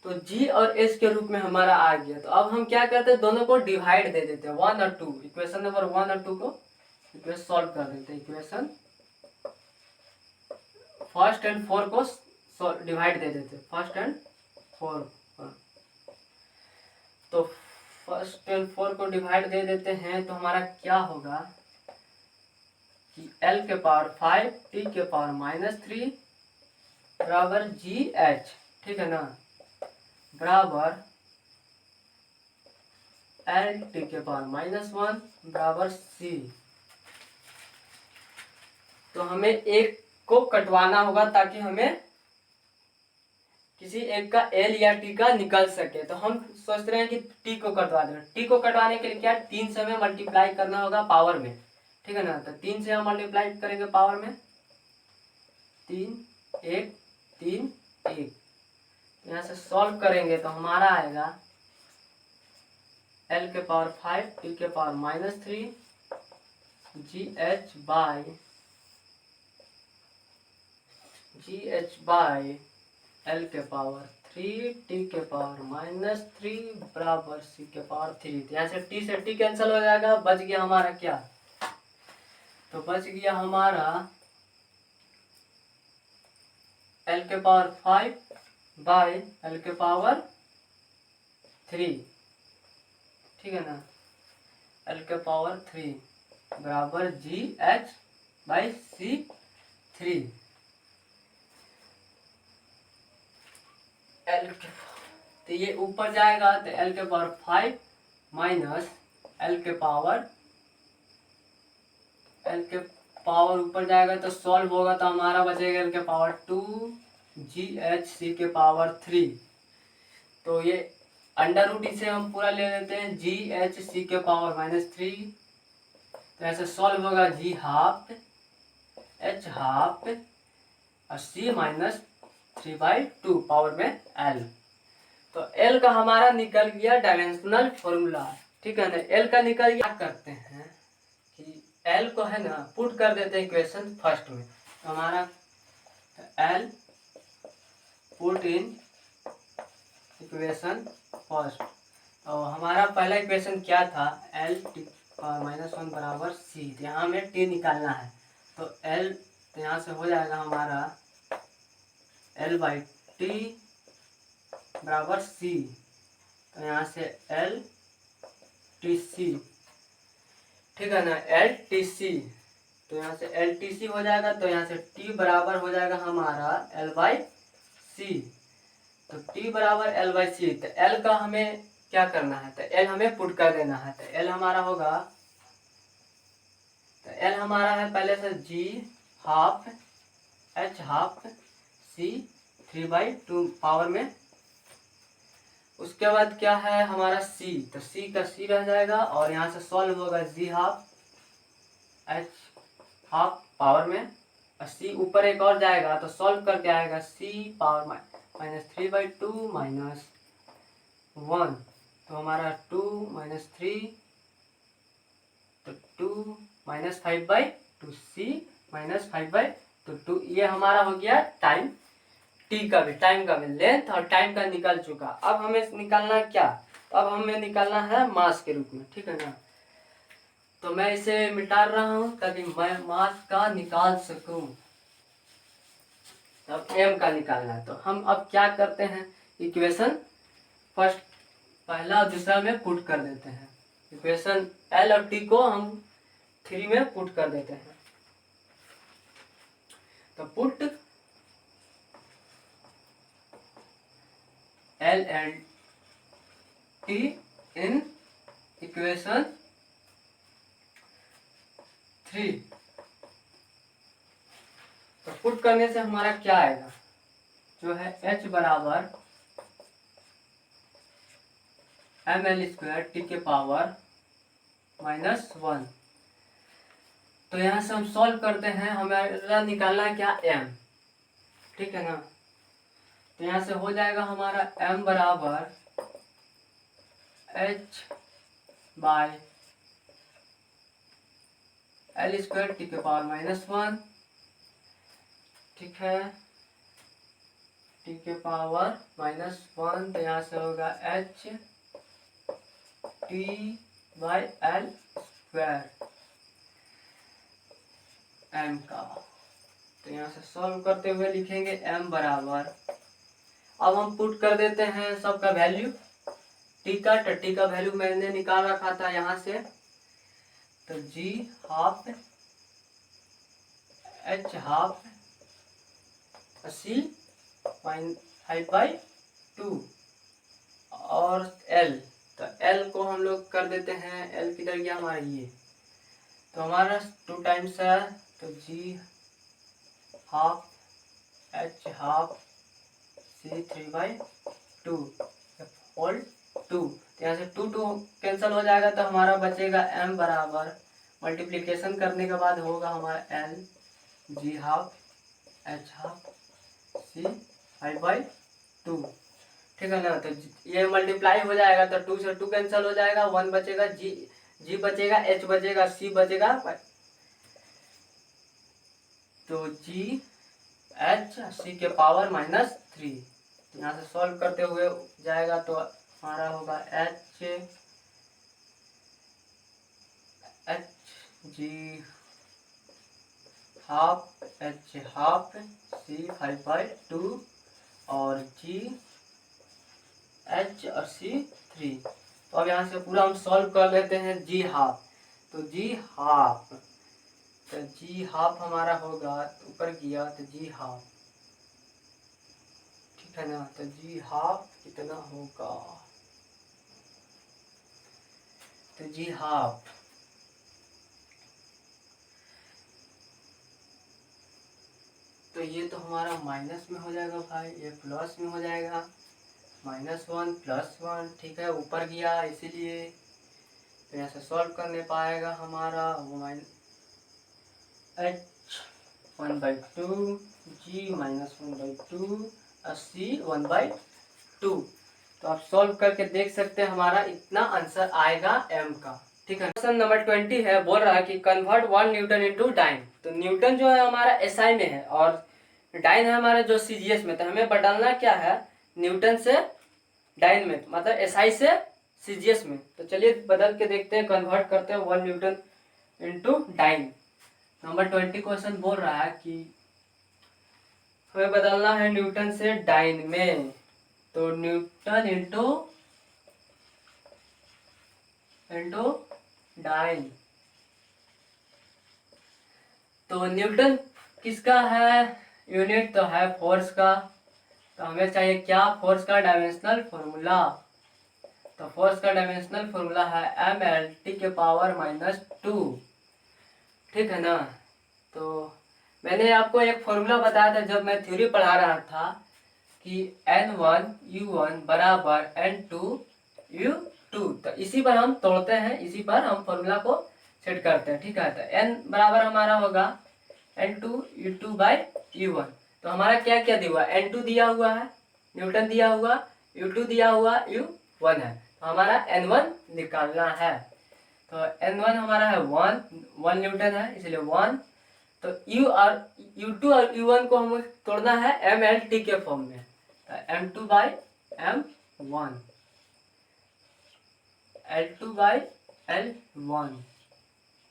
S1: तो g और h के रूप में हमारा आ गया। तो अब हम क्या करते हैं, दोनों को डिवाइड दे देते हैं, 1 और 2, इक्वेशन नंबर 1 और 2 को इक्वेशन सॉल्व कर देते हैं। इक्वेशन फर्स्ट एंड 4 को डिवाइड दे देते, फर्स्ट एंड 4। तो फर्स्ट एंड 4 को डिवाइड दे देते हैं तो हमारा क्या होगा कि l के पावर 5 t के पावर -3 बराबर जी एच, ठीक है ना, बराबर l t के पावर -1 बराबर c। तो हमें एक को कटवाना होगा ताकि हमें किसी एक का एल या टी का निकल सके। तो हम सोच रहे हैं कि टी को कटवा दें। टी को कटवाने के लिए क्या 3 से हमें मल्टीप्लाई करना होगा पावर में, ठीक है ना। तो 3 से हम मल्टीप्लाई करेंगे पावर में, 3 1 3 1। यहाँ से सॉल्व करेंगे तो हमारा आएगा एल के पावर 5 टी के power -3 ji H by L के पावर 3 टी के पावर -3 बराबर सी के पावर 3। यहाँ से टी कैंसिल हो जाएगा, बच गया हमारा क्या, तो बच गया हमारा एल के पावर 5 बाई एल के पावर 3, ठीक है ना, एल के पावर 3 बराबर G H by C 3। L के, तो ये ऊपर जाएगा तो एल के पावर 5 माइनस एल के पावर ऊपर जाएगा तो सॉल्व होगा तो हमारा बचेगा एल के पावर 2 जी एच सी के पावर 3। तो ये अंडर रूट इसे हम पूरा ले लेते हैं जी एच सी के पावर -3, तो ऐसे सॉल्व होगा जी हाफ एच हाफ और सी -3/2 पावर में एल। तो एल का हमारा निकल गया डायमेंशनल फॉर्मूला, ठीक है ना। एल का निकल गया, करते हैं कि एल को है ना पुट कर देते हैं इक्वेशन फर्स्ट में। तो हमारा L put in equation first, तो हमारा पहला इक्वेशन क्या था, एल टी -1 बराबर सी, यहाँ हमें टी निकालना है। तो एल, तो यहाँ से हो जाएगा हमारा एल बाई टी बराबर सी, तो यहाँ से एल टी सी, ठीक है ना, एल टी सी, तो यहाँ से एल टी सी हो जाएगा। तो यहाँ से टी बराबर हो जाएगा हमारा एल बाई सी, तो टी बराबर एल बाई सी। तो एल का हमें क्या करना है, तो एल हमें पुट कर देना है। तो एल हमारा होगा, तो एल हमारा है पहले से G half H half C 3/2 power में। उसके बाद क्या है हमारा सी, तो सी का सी रह जाएगा और यहाँ से सॉल्व होगा जी हाफ एच हाफ पावर में, और सी ऊपर एक और जाएगा तो सॉल्व करके आएगा सी पावर -3/2 -1, तो हमारा 2 -3, तो 2 -5/2 सी -5/2। ये हमारा हो गया टाइम, टी का भी, टाइम का भी लेंथ और टाइम का निकल चुका। अब हमें निकालना क्या, अब हमें निकालना है मास के रूप में, ठीक है ना। तो मैं इसे मिटा रहा हूं ताकि मैं मास का निकाल सकूं। अब एम का निकालना है, तो हम अब क्या करते हैं, इक्वेशन फर्स्ट पहला और दूसरा में पुट कर देते हैं। इक्वेशन एल और टी को हम 3 में पुट कर देते हैं। तो put L and T in equation 3, तो पुट करने से हमारा क्या आएगा, जो है h बराबर ml² टी के पावर -1। तो यहाँ से हम सॉल्व करते हैं, हमारा निकालना है क्या, m, ठीक है ना। तो यहाँ से हो जाएगा हमारा m बराबर h बाई L² टी के पावर -1, ठीक है, टी के पावर -1। तो यहाँ से होगा h T by L² m का। तो यहाँ से सॉल्व करते हुए लिखेंगे m बराबर, अब हम पुट कर देते हैं सबका वैल्यू, टी का, तो टी का वैल्यू मैंने निकाल रखा था यहाँ से, तो G half H half C 5/2 और एल, तो एल को हम लोग कर देते हैं, एल किधर गया हमारा, ये, तो हमारा 2 टाइम्स है, तो G half H half C 3/2 whole 2। यहाँ से 2 कैंसिल हो जाएगा तो हमारा बचेगा m बराबर, मल्टीप्लिकेशन करने के बाद होगा हमारा L G half H half C 5/2, ठीक है ना। तो ये मल्टीप्लाई हो जाएगा तो 2 से 2 कैंसिल हो जाएगा, 1 बचेगा, जी बचेगा, एच बचेगा, सी बचेगा, तो जी एच सी के पावर -3। यहाँ से सॉल्व करते हुए जाएगा तो हमारा होगा H G half H half C 5/2 और जी एच और सी 3। तो अब यहाँ से पूरा हम सॉल्व कर लेते हैं जी हाफ। तो जी हाफ, तो जी हाफ हमारा होगा, ऊपर गया तो जी हाफ, ठीक है ना। तो जी हाफ कितना होगा, तो जी हाफ तो ये तो हमारा माइनस में हो जाएगा भाई, ये प्लस में हो जाएगा, -1 +1, ठीक है, ऊपर गया इसीलिए। तो यहाँ से सॉल्व करने पाएगा हमारा एच 1/2 जी -1/2 और सी 1/2। तो आप सॉल्व करके देख सकते हैं हमारा इतना आंसर आएगा m का, ठीक है। क्वेश्चन नंबर 20 है, बोल रहा है कि कन्वर्ट 1 न्यूटन इनटू डाइन। तो न्यूटन जो है हमारा एसआई में है और डाइन है हमारा जो सीजीएस में। तो हमें बदलना क्या है, न्यूटन से डाइन में, मतलब एसआई से सीजीएस में। तो चलिए बदल के देखते हैं, कन्वर्ट करते हैं 1 newton into dyne. Number 20 question बोल रहा है कि हमें बदलना है न्यूटन से डाइन में। तो न्यूटन इनटू डाइन। तो न्यूटन किसका है, यूनिट तो है फोर्स का। तो हमें चाहिए क्या, फोर्स का डायमेंशनल फॉर्मूला। तो फोर्स का डायमेंशनल फॉर्मूला है mLT⁻², ठीक है ना। तो मैंने आपको एक फॉर्मूला बताया था जब मैं थ्योरी पढ़ा रहा था कि N1U1 बराबर N2U2। तो इसी पर हम तोड़ते हैं, इसी पर हम फॉर्मूला को सेट करते हैं, ठीक है। तो N बराबर हमारा होगा N2U2/U1। तो हमारा क्या क्या दिया हुआ है, N2 दिया हुआ है, न्यूटन दिया हुआ, U2 दिया हुआ, U1 है। तो हमारा N1 निकालना है। तो N1 हमारा है 1 न्यूटन है, इसलिए 1। तो U2 और U1 को हमें तोड़ना है mLT के फॉर्म में। तो M2/M1, L2/L1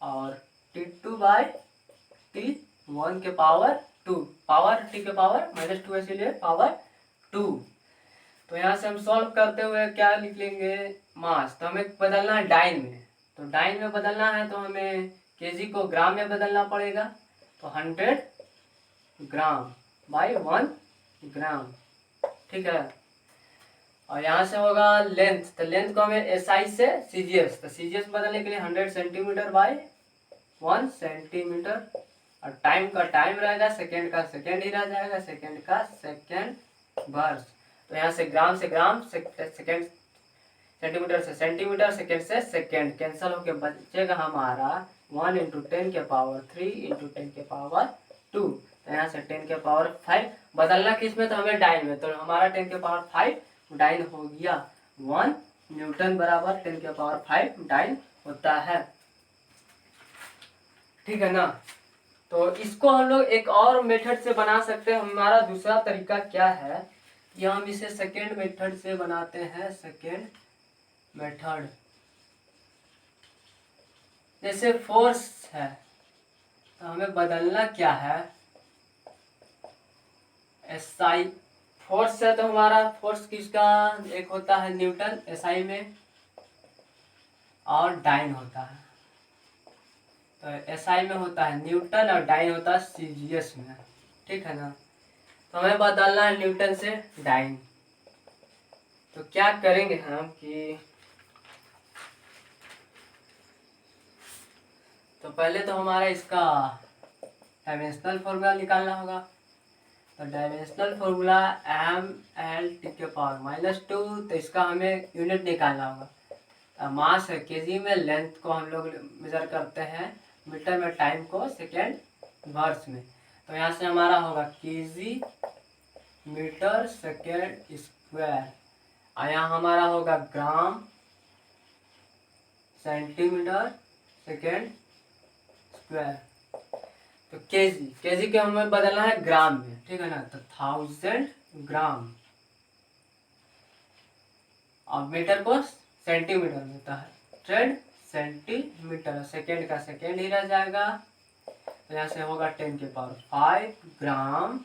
S1: और T2/T1 के पावर 2, पावर T के पावर -2 है, इसीलिए पावर 2। तो यहाँ से हम सॉल्व करते हुए क्या लिख लेंगे, मास। तो हमें बदलना है डाइन में। तो डाइन में बदलना है तो हमें केजी को ग्राम में बदलना पड़ेगा। तो 100 ग्राम बाई 1 ग्राम, ठीक है। और यहाँ से होगा लेंथ। तो लेंथ को हमें एसआई से सीजीएस, तो सीजीएस बदलने के लिए 100 सेंटीमीटर बाई 1 सेंटीमीटर। और टाइम का टाइम रहेगा, सेकेंड का सेकेंड ही रह जाएगा, सेकेंड का सेकेंड वर्ष। तो यहाँ से ग्राम, सेकेंड, सेंटीमीटर से सेंटीमीटर, सेकेंड से सेकेंड कैंसिल होके बचेगा हमारा 1 × 10⁻³ × 10⁻²। तो यहाँ से 10⁻5 बदलना किस में, तो हमें डाइन में। तो हमारा 10⁻5 डाइन हो गया, 1 न्यूटन बराबर 10⁻5 डाइन होता है, ठीक है ना। तो इसको हम लोग एक और मेथड से बना सकते हैं। हमारा दूसरा तरीका क्या है, कि हम इसे सेकेंड मेथड से बनाते हैं। सेकेंड मेथड, जैसे फोर्स है तो हमें बदलना क्या है, एसआई। फोर्स है तो हमारा फोर्स किसका, एक होता है न्यूटन एसआई में और डाइन होता है। तो एसआई में होता है न्यूटन और डाइन होता है सीजीएस में, ठीक है ना। तो हमें बदलना है न्यूटन से डाइन। तो क्या करेंगे हम कि तो पहले तो हमारा इसका डायमेंशनल फॉर्मूला निकालना होगा। तो डायमेंशनल फॉर्मूला mLT⁻²। तो इसका हमें यूनिट निकालना होगा। मास है केजी में, लेंथ को हम लोग मेजर करते हैं मीटर में, टाइम को सेकेंड वर्ष में। तो यहाँ से हमारा होगा केजी मीटर सेकेंड स्क्वायर। और यहाँ हमारा होगा ग्राम सेंटीमीटर सेकेंड स्क्वायर। तो केजी के हमें बदलना है ग्राम में, ठीक है ना। तो 1000 ग्राम। और मीटर को सेंटीमीटर में, तो 100 सेंटीमीटर, सेकेंड का सेकेंड ही रह जाएगा। तो यहाँ से होगा 10 के पावर 5 ग्राम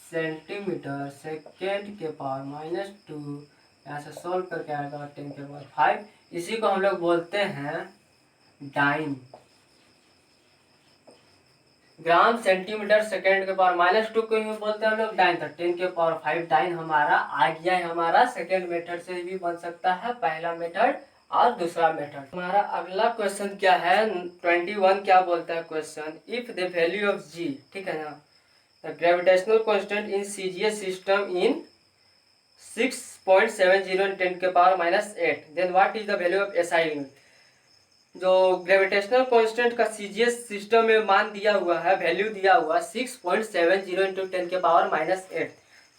S1: सेंटीमीटर सेकेंड के पावर -2। यहाँ से सोल्व करके आएगा 10 के पावर 5। इसी को हम लोग बोलते हैं डाइन। ग्राम सेंटीमीटर सेकेंड के पावर -2 को ही बोलते हैं हम लोग डाइन। तो 10 के पावर 5 डाइन हमारा आ गया है। हमारा सेकेंड मेथड से भी बन सकता है, पहला मेथड और दूसरा मेथड। हमारा अगला क्वेश्चन क्या है, 21 क्या बोलता है question, if the value of G, ठीक है ना, the gravitational constant in CGS system in 6.70 × 10 के power -8, then what is the value of SI unit. जो ग्रेविटेशनल कांस्टेंट का सीजीएस सिस्टम में मान दिया हुआ है, वैल्यू दिया हुआ 6.70 × 10 के पावर -8,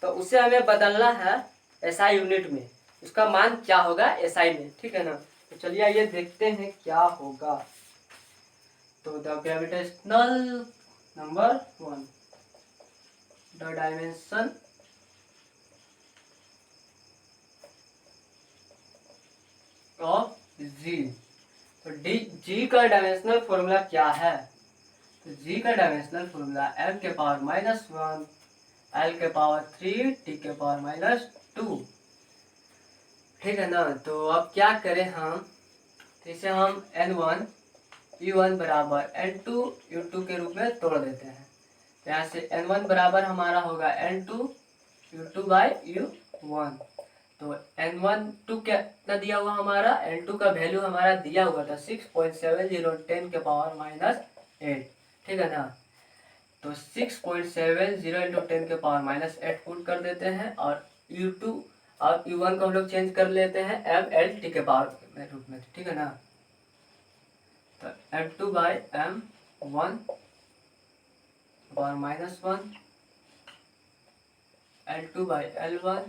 S1: तो उसे हमें बदलना है एसआई यूनिट में। उसका मान क्या होगा एसआई में, ठीक है ना। तो चलिए आइए देखते हैं क्या होगा। तो the gravitational number 1, the dimension of G. तो जी का डायमेंशनल फॉर्मूला क्या है, तो जी का डायमेंशनल फॉर्मूला m के पावर -1 l के पावर 3 t के पावर -2, ठीक है ना। तो अब क्या करें हम, तो इसे हम n1 u1 बराबर n2 u2 के रूप में तोड़ देते हैं। तो यहाँ से n1 बराबर हमारा होगा n2 u2 बाई u1। तो n1 2 कितना दिया हुआ हमारा, n2 का वैल्यू हमारा दिया हुआ था 6.70 10 के पावर -8, ठीक है ना। तो 6.70 × 10 के पावर -8 पुट कर देते हैं और u2 और u1 को हम लोग चेंज कर लेते हैं mlt के पावर में रूप में, ठीक है ना। तो m2 by m1 power -1 l2 by l1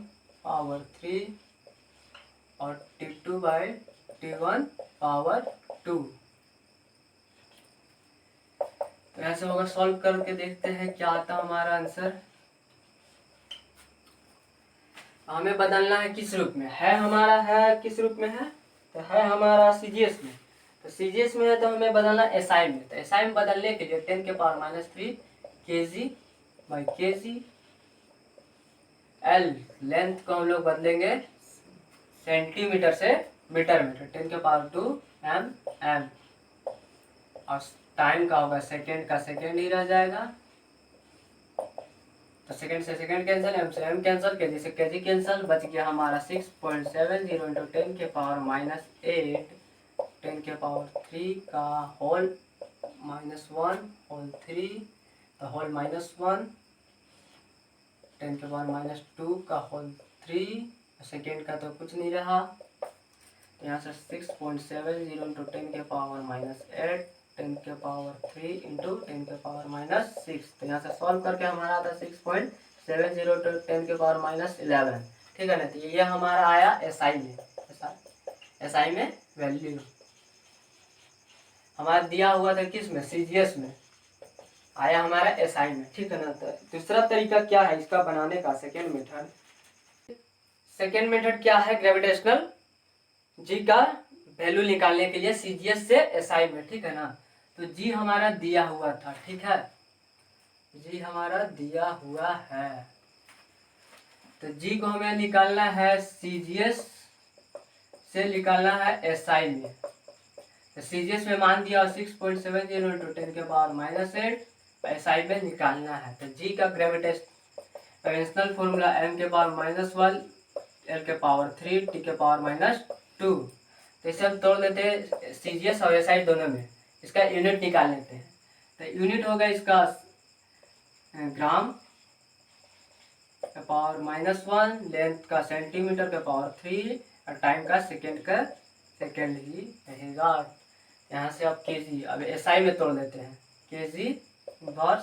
S1: power 3 और t2 बाई t1 पावर 2। तो ऐसे होगा, सॉल्व करके देखते हैं क्या आता है हमारा आंसर। हमें बदलना है किस रूप में है, हमारा है किस रूप में है, तो है हमारा सीजीएस में। तो सीजीएस में है तो हमें बदलना एसआई में। तो एसआई में बदलने के लिए 10 के power -3 kg by kg, L length को हम लोग बदलेंगे सेंटीमीटर से मीटर में, 10 के पावर 2 mm, और टाइम का होगा सेकेंड का सेकेंड ही रह जाएगा। तो सेकेंड से सेकेंड कैंसिल, एम से एम कैंसिल, केजी से केजी कैंसिल, बच गया हमारा 6.70 × 10 के पावर -8 10 के पावर 3 का होल -1 होल 3 का होल -1 10 के पावर -2 का होल 3, सेकेंड का तो कुछ नहीं रहा। तो यहाँ से 6.70 × 10 के पावर -8 10 के पावर 3 × 10 के पावर -6। तो यहाँ से सॉल्व करके हमारा आता 6.70 × 10 के पावर -11, ठीक है ना। तो ये हमारा आया एसआई में, एसआई में वैल्यू हमारा दिया हुआ था किस में, सीजीएस में, आया हमारा एसआई में, ठीक है ना। तो दूसरा तरीका क्या है इसका बनाने का, सेकेंड मेथड क्या है, ग्रेविटेशनल जी का वैल्यू निकालने के लिए सीजीएस से एसआई में, ठीक है ना। तो जी हमारा दिया हुआ था, ठीक है, जी हमारा दिया हुआ है। तो जी को हमें निकालना है सीजीएस से, निकालना है एसआई में। तो सीजीएस में मान दिया 6.70 × 10 के पावर -8, एसआई में निकालना है। तो जी का ग्रेविटेशनल फॉर्मूला m के पावर -1 l के पावर 3 t के पावर -2। तो इसे हम तोड़ देते हैं सीजीएस और एसआई दोनों में, इसका यूनिट निकाल लेते हैं। तो यूनिट होगा इसका ग्राम का पावर -1, लेंथ का सेंटीमीटर का पावर 3 और टाइम का सेकेंड ही रहेगा। यहाँ से अब केजी, अब एसआई में तोड़ देते हैं, केजी इनवर्स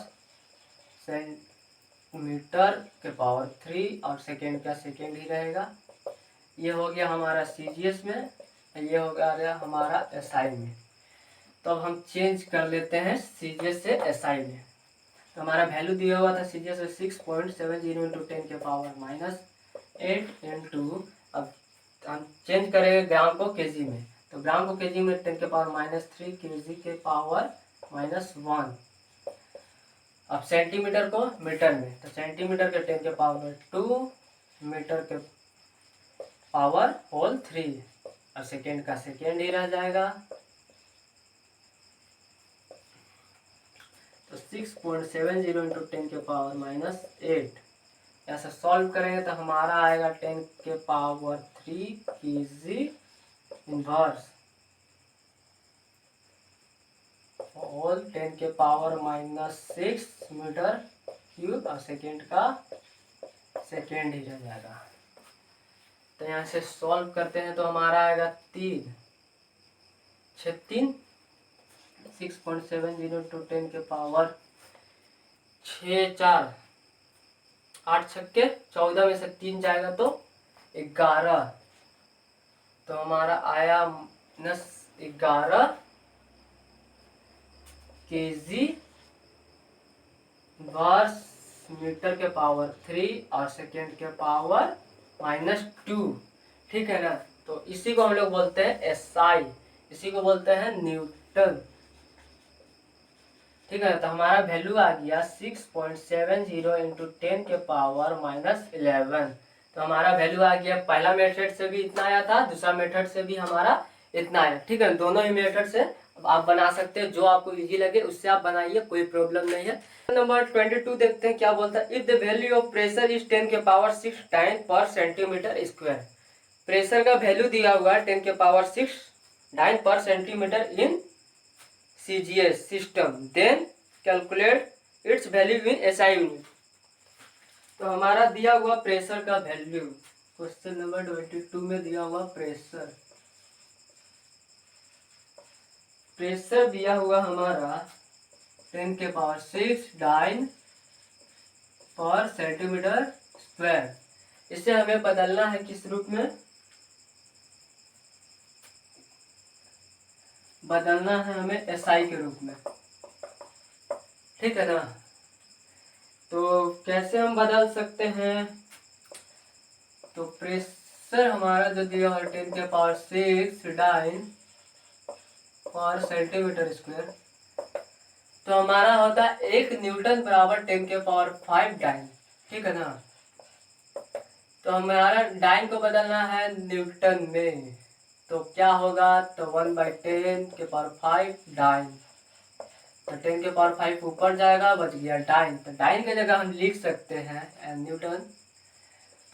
S1: सेंटीमीटर के पावर 3 और सेकेंड का सेकेंड ही रहेगा। ये हो गया हमारा सीजीएस में, ये हो गया हमारा एसआई में। तो अब हम चेंज कर लेते हैं सीजीएस से एसआई में। तो हमारा वैल्यू दिया हुआ था सीजीएस में 6.70 × 10 के पावर -8 इंटू, अब हम चेंज करेंगे ग्राम को केजी में। तो ग्राम को केजी में 10 के पावर -3 केजी के पावर -1, अब सेंटीमीटर को मीटर में, तो सेंटीमीटर के 10 के पावर 2, मीटर के पावर होल 3, और सेकेंड का सेकेंड ही रह जाएगा। तो 6.70 इंटू 10 के पावर -8, ऐसा सॉल्व करेंगे तो हमारा आएगा 10 के पावर 3 kg इनवर्स होल 10 के पावर -6 मीटर क्यूब, और सेकेंड का सेकेंड ही रह जाएगा। तो यहाँ से सॉल्व करते हैं तो हमारा आएगा 3 6.70 टू 10 के पावर 6 4 8 छक्के 14 में से 3 जाएगा तो 11, तो हमारा आया -11 kg वर्स मीटर के पावर 3 और सेकेंड के पावर -2, ठीक है ना। तो इसी को हम लोग बोलते हैं SI, इसी को बोलते हैं न्यूटन, ठीक है। तो हमारा वैल्यू आ गया 6.70 इंटू 10 के पावर -11, तो हमारा वैल्यू आ गया। पहला मेथड से भी इतना आया था, दूसरा मेथड से भी हमारा इतना आया, ठीक है। दोनों ही मेथड से आप बना सकते हैं, जो आपको इजी लगे उससे आप बनाइए, कोई प्रॉब्लम नहीं है। नंबर 22 देखते हैं क्या बोलता है। If the value of pressure is 10 के power 6 dyne per centimetre square, pressure का वैल्यू दिया हुआ है 10 के power 6 dyne per centimetre in CGS system, then calculate its value in SI unit. तो हमारा दिया हुआ प्रेशर का वैल्यू क्वेश्चन नंबर 22 में दिया हुआ प्रेशर दिया हुआ हमारा 10 के power 6 dyne per centimetre square. इसे हमें बदलना है किस रूप में, बदलना है हमें SI के रूप में, ठीक है ना। तो कैसे हम बदल सकते हैं, तो प्रेशर हमारा जो दिया है 10 के power 6 dyne per centimetre square, तो हमारा होता है 1 न्यूटन बराबर 10 के पावर 5 डाइन, ठीक है ना। तो हमारा डाइन को बदलना है न्यूटन में, तो क्या होगा, तो 1/10 के पावर 5 डाइन, तो 10 के पावर 5 ऊपर जाएगा, बच गया डाइन, तो डाइन की जगह हम लिख सकते हैं न्यूटन।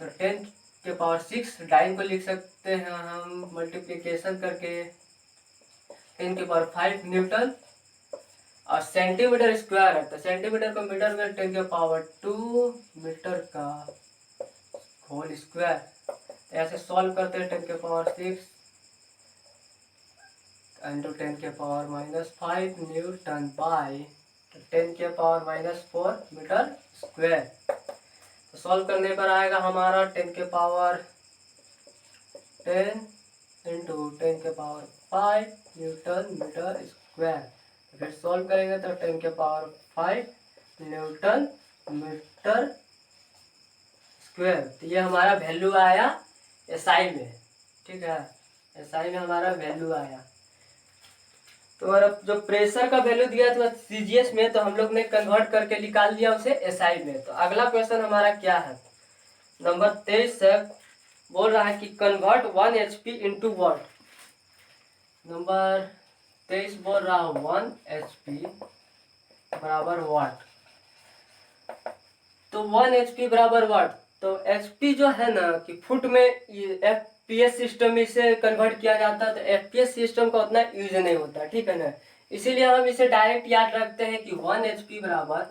S1: तो 10 के पावर 6 डाइन को लिख सकते हैं हम मल्टीप्लिकेशन करके 10 के पावर 5 न्यूटन, और सेंटीमीटर स्क्वायर है तो सेंटीमीटर को मीटर में 10 के पावर 2 मीटर का होल स्क्वायर। ऐसे सॉल्व करते हैं 10 के पावर 6 इंटू 10 के पावर -5 न्यूटन बाय 10 के पावर -4 मीटर स्क्वायर। तो सॉल्व करने पर आएगा हमारा 10 के पावर 10 इंटू 10 के पावर 5 न्यूटन मीटर स्क्वायर। तो फिर सॉल्व करेंगे तो 10 के पावर 5 न्यूटन मीटर स्क्वायर। तो ये हमारा वैल्यू आया SI में, ठीक है, SI में हमारा वैल्यू आया। तो अब जो प्रेशर का वैल्यू दिया था CGS में, तो हम लोग ने कन्वर्ट करके निकाल दिया उसे SI में। तो अगला क्वेश्चन हमारा क्या है, नंबर 23 से बोल रहा है कि convert 1 HP into what. Number 23 बोल रहा है 1 HP बराबर वाट। तो 1 HP बराबर वाट, तो HP जो है ना कि फुट में FPS सिस्टम में इसे कन्वर्ट किया जाता है, तो FPS सिस्टम का उतना यूज नहीं होता, ठीक है ना। इसीलिए हम इसे डायरेक्ट याद रखते हैं कि 1 HP बराबर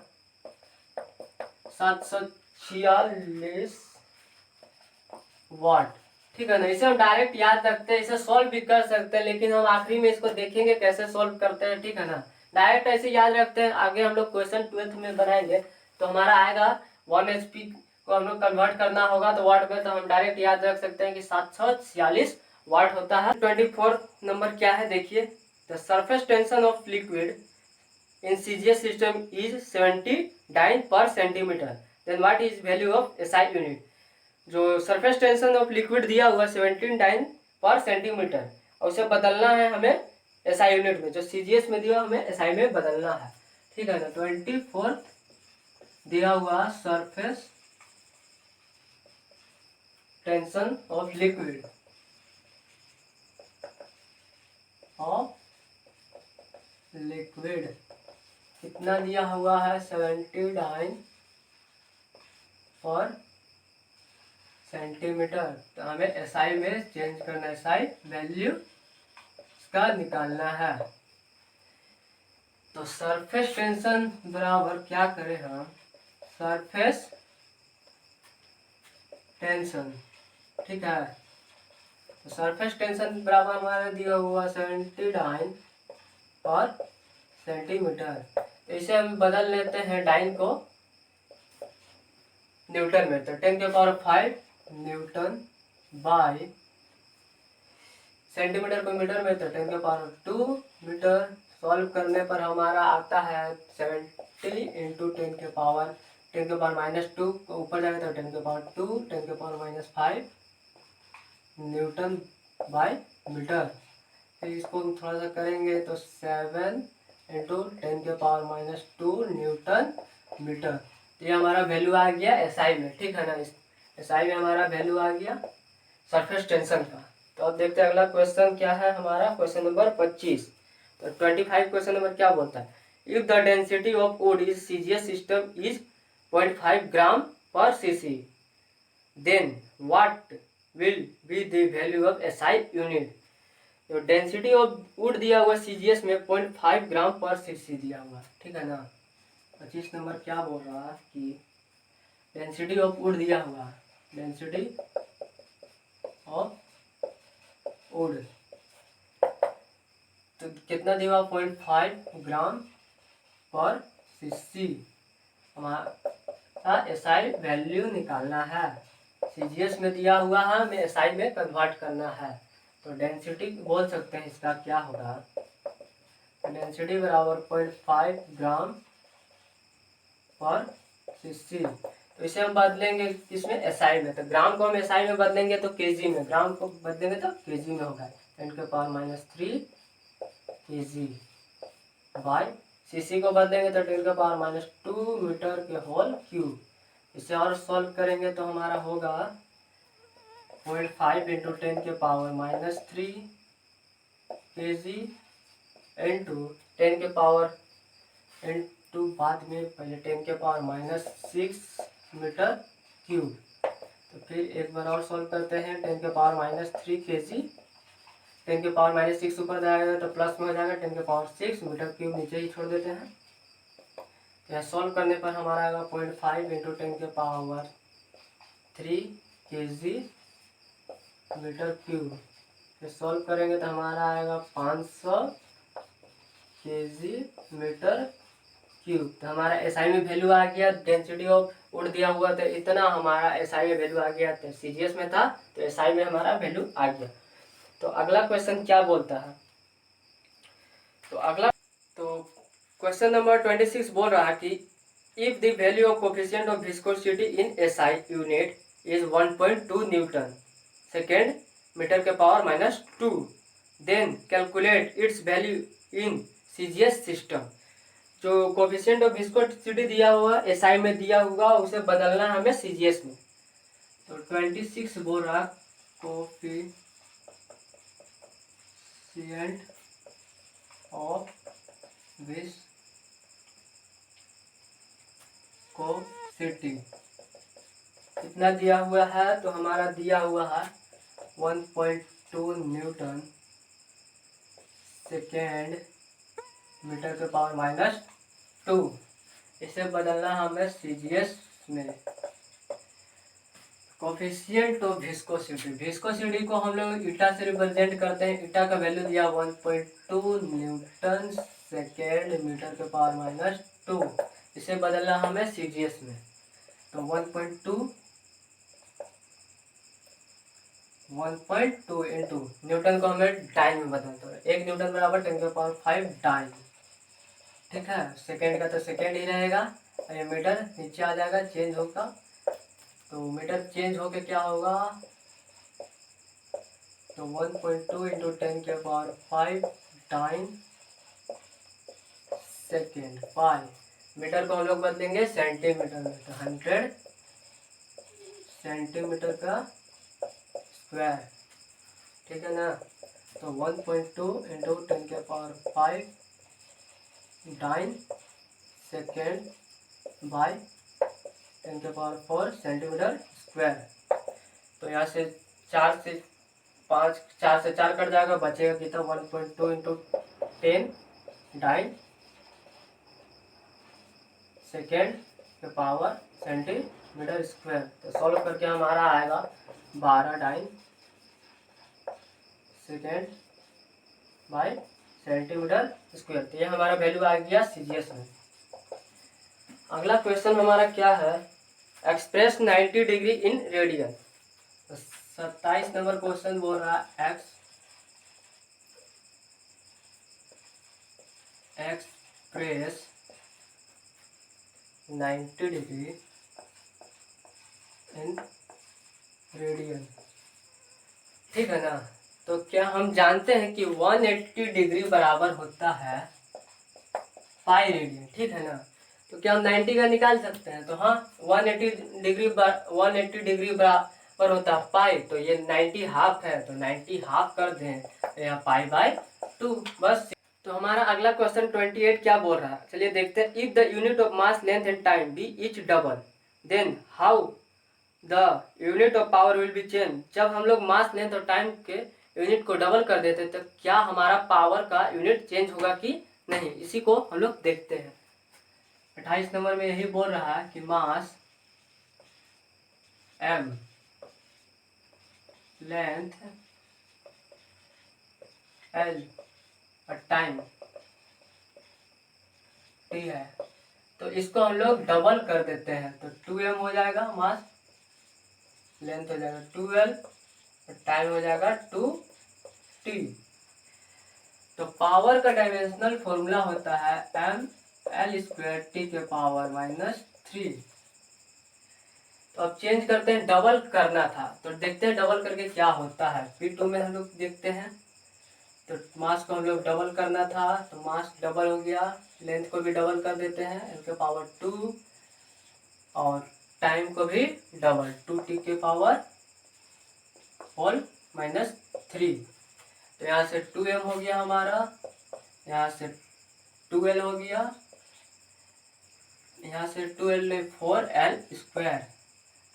S1: 746 वाट, ठीक है ना। इसे हम डायरेक्ट याद रखते हैं, इसे सॉल्व भी कर सकते हैं, लेकिन हम आखिरी में इसको देखेंगे कैसे सॉल्व करते हैं, ठीक है ना। डायरेक्ट ऐसे याद रखते हैं, आगे हम लोग क्वेश्चन 12th में बनाएंगे तो हमारा आएगा 1 HP को हम लोग कन्वर्ट करना होगा तो वाट में, तो हम डायरेक्ट याद रख सकते हैं कि 746 वाट होता है। 24 नंबर क्या है देखिए, the surface tension of liquid in CGS system is 70 dyne per centimetre, then what is value of SI unit. जो सरफेस टेंशन ऑफ लिक्विड दिया हुआ 17 डाइन पर सेंटीमीटर, और उसे बदलना है हमें SI यूनिट में, जो CGS में दिया हमें SI में बदलना है, ठीक है ना। 24 दिया हुआ सरफेस टेंशन ऑफ लिक्विड कितना दिया हुआ है 79 पर सेंटीमीटर। तो हमें एसआई में चेंज करना है, एसआई वैल्यू इसका निकालना है। तो सरफेस टेंशन बराबर क्या करें हम, सरफेस टेंशन, ठीक है। तो सरफेस टेंशन बराबर हमारा दिया हुआ 79 पर सेंटीमीटर। इसे हम बदल लेते हैं डाइन को न्यूटन में। तो 10⁵ न्यूटन बाय सेंटीमीटर को मीटर में, तो 10⁻² मीटर। सॉल्व करने पर हमारा आता है 70 इंटू 10⁻², ऊपर जाएगा तो 10⁻², 10⁻⁵ न्यूटन बाय मीटर। फिर इसको हम थोड़ा सा करेंगे तो 7 इंटू 10⁻² न्यूटन मीटर। ये हमारा वैल्यू आ गया एसआई में, ठीक है ना। इस एसआई में हमारा वैल्यू आ गया सरफेस टेंशन का। तो अब देखते हैं अगला क्वेश्चन क्या है हमारा, क्वेश्चन नंबर 25। तो 25 क्वेश्चन नंबर क्या बोलता है, if the density of wood is CGS system is 0.5 gram per CC, then what will be the value of SI unit. तो डेंसिटी ऑफ वुड दिया हुआ सीजीएस में 0.5 ग्राम पर सीसी दिया हुआ, ठीक है ना। 25 नंबर क्या बोल रहा है कि डेंसिटी ऑफ वुड दिया हुआ, डेंसिटी ऑफ वुड तो कितना दिया हुआ 0.5 ग्राम पर सीसी। हमारा एसआई वैल्यू निकालना है, सीजीएस में दिया हुआ है, हमें एसआई में कन्वर्ट करना है। तो डेंसिटी बोल सकते हैं इसका क्या होगा, डेंसिटी बराबर 0.5 ग्राम पर सीसी। तो इसे हम बदलेंगे किसमें, एसआई में। तो ग्राम को हम एसआई में बदलेंगे तो केजी में, ग्राम को बदलेंगे तो केजी में होगा 10⁻³ केजी बाय सीसी को बदलेंगे तो 10⁻² मीटर के होल क्यूब। इसे और सॉल्व करेंगे तो हमारा होगा 0.5 इंटू 10⁻³ केजी इंटू 10 इंटू बाद में पहले 10⁻6 मीटर क्यूब। तो फिर एक बार और सॉल्व करते हैं 10⁻³ केजी, 10⁻6 ऊपर जाएगा तो प्लस में हो जाएगा 10⁻6 मीटर क्यूब नीचे ही छोड़ देते हैं। तो यह सॉल्व करने पर हमारा आएगा 0.5 इंटू 10⁻³ केजी मीटर क्यूब। फिर सॉल्व करेंगे तो हमारा आएगा 500 केजी मीटर क्यूब। तो हमारा एसआई में वैल्यू आ गया, डेंसिटी ऑफ वुड दिया हुआ तो इतना, हमारा एसआई में वैल्यू आ गया। तो सीजीएस में था तो एसआई में हमारा वैल्यू आ गया। तो अगला क्वेश्चन क्या बोलता है, तो क्वेश्चन नंबर 26 बोल रहा है कि if the value of coefficient of viscosity in SI unit is 1.2 newton second metre के power -2, then calculate its value in CGS system. जो कोफिशिएंट ऑफ विस्कोसिटी दिया हुआ एसआई में दिया हुआ उसे बदलना है हमें सीजीएस में। तो 26 बोल रहा कोफिशिएंट ऑफ विस्कोसिटी कितना दिया हुआ है, तो हमारा दिया हुआ है 1.2 न्यूटन सेकेंड मीटर के पावर -2। इसे बदलना हमें सीजीएस में। कोफिशिएंट ऑफ विस्कोसिटी, विस्कोसिटी को हम लोग ईटा से रिप्रेजेंट करते हैं। ईटा का वैल्यू दिया 1.2 न्यूटन सेकेंड मीटर के पावर -2। इसे बदलना हमें सीजीएस में। तो 1.2 इंटू न्यूटन को हमें डाइन में बदलते हैं। 1 न्यूटन बराबर 10⁵ डाइन, ठीक है। सेकेंड का तो सेकेंड ही रहेगा, ये मीटर नीचे आ जाएगा, चेंज होगा। तो मीटर चेंज होके क्या होगा, तो 1.2 into 10⁵ dyne second by metre को हम लोग बदलेंगे सेंटीमीटर में, तो 100 सेंटीमीटर का स्क्वायर, ठीक है ना। तो 1.2 into 10⁵ dyne second by 10⁴ centimetre square. तो यहाँ से 4 से 4 कट जाएगा, बचेगा कितना 1.2 इंटू 10 डाइन सेकेंड के पावर सेंटीमीटर स्क्वायर। तो सॉल्व करके हमारा आएगा 12 dyne second by centimetre square. तो ये हमारा वैल्यू आ गया सीजीएस में। अगला क्वेश्चन हमारा क्या है, एक्सप्रेस 90 डिग्री इन रेडियन। तो 27 नंबर क्वेश्चन बोल रहा है एक्सप्रेस 90 डिग्री इन रेडियन, ठीक है ना। तो क्या हम जानते हैं कि 180 डिग्री बराबर होता है पाई रेडियन, ठीक है ना। तो क्या हम 90 का निकाल सकते हैं, तो हाँ 180 डिग्री बराबर होता है पाई, तो ये 90 हाफ है, तो 90 हाफ कर दें तो यहाँ पाई/2 बस। तो हमारा अगला क्वेश्चन 28 क्या बोल रहा है, चलिए देखते हैं। If the unit of mass length and time be each double then how the unit of power will be change. जब हम लोग मास लेंथ और टाइम के यूनिट को डबल कर देते तो क्या हमारा पावर का यूनिट चेंज होगा कि नहीं, इसी को हम लोग देखते हैं। 28 नंबर में यही बोल रहा है कि मास m लेंथ l और टाइम t है, तो इसको हम लोग डबल कर देते हैं, तो 2m हो जाएगा, मास लेंथ हो जाएगा 2l और टाइम हो जाएगा 2t। तो पावर का डायमेंशनल फॉर्मूला होता है ml² t के पावर -3। तो अब चेंज करते हैं, डबल करना था तो देखते हैं डबल करके क्या होता है। P2 में हम लोग देखते हैं, तो मास को हम लोग डबल करना था, तो मास डबल हो गया, लेंथ को भी डबल कर देते हैं l के पावर 2 और टाइम को भी डबल 2t के पावर होल -3। तो यहाँ से 2m हो गया हमारा, यहाँ से 2l हो गया, यहाँ से 2l में 4l²,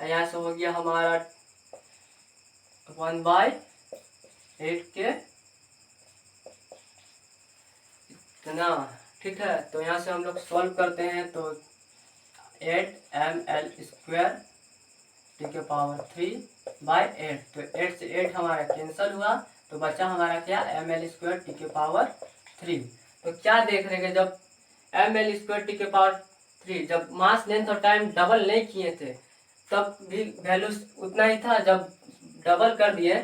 S1: यहाँ से हो गया हमारा 1/8 के इतना, ठीक है। तो यहाँ से हम लोग सॉल्व करते हैं, तो 8ml² t के पावर 3/8, तो 8 से 8 हमारा कैंसिल हुआ, तो बचा हमारा क्या ml² t के पावर 3। तो क्या देख रहे हैं, जब ml² t के पावर 3 जब मास लेंथ और टाइम डबल नहीं किए थे तब भी वैल्यू उतना ही था, जब डबल कर दिए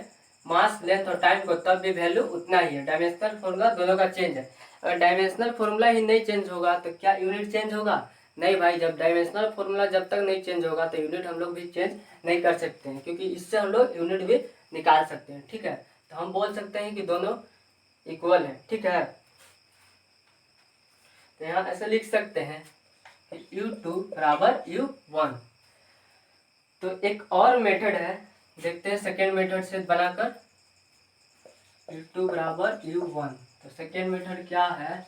S1: मास लेंथ और टाइम को तब भी वैल्यू उतना ही है। डायमेंशनल फॉर्मूला दोनों का चेंज है। अगर डायमेंशनल फॉर्मूला ही नहीं चेंज होगा तो क्या यूनिट चेंज होगा, नहीं भाई। जब डायमेंशनल फॉर्मूला जब तक नहीं चेंज होगा तो यूनिट हम लोग भी चेंज नहीं कर सकते हैं, क्योंकि इससे हम लोग यूनिट भी निकाल सकते हैं, ठीक है। तो हम बोल सकते हैं कि दोनों इक्वल है, ठीक है। तो यहाँ ऐसे लिख सकते हैं कि U2 बराबर U1। तो एक और मेथड है, देखते हैं सेकेंड मेथड से बनाकर। U2 बराबर U1, तो सेकेंड मेथड क्या है,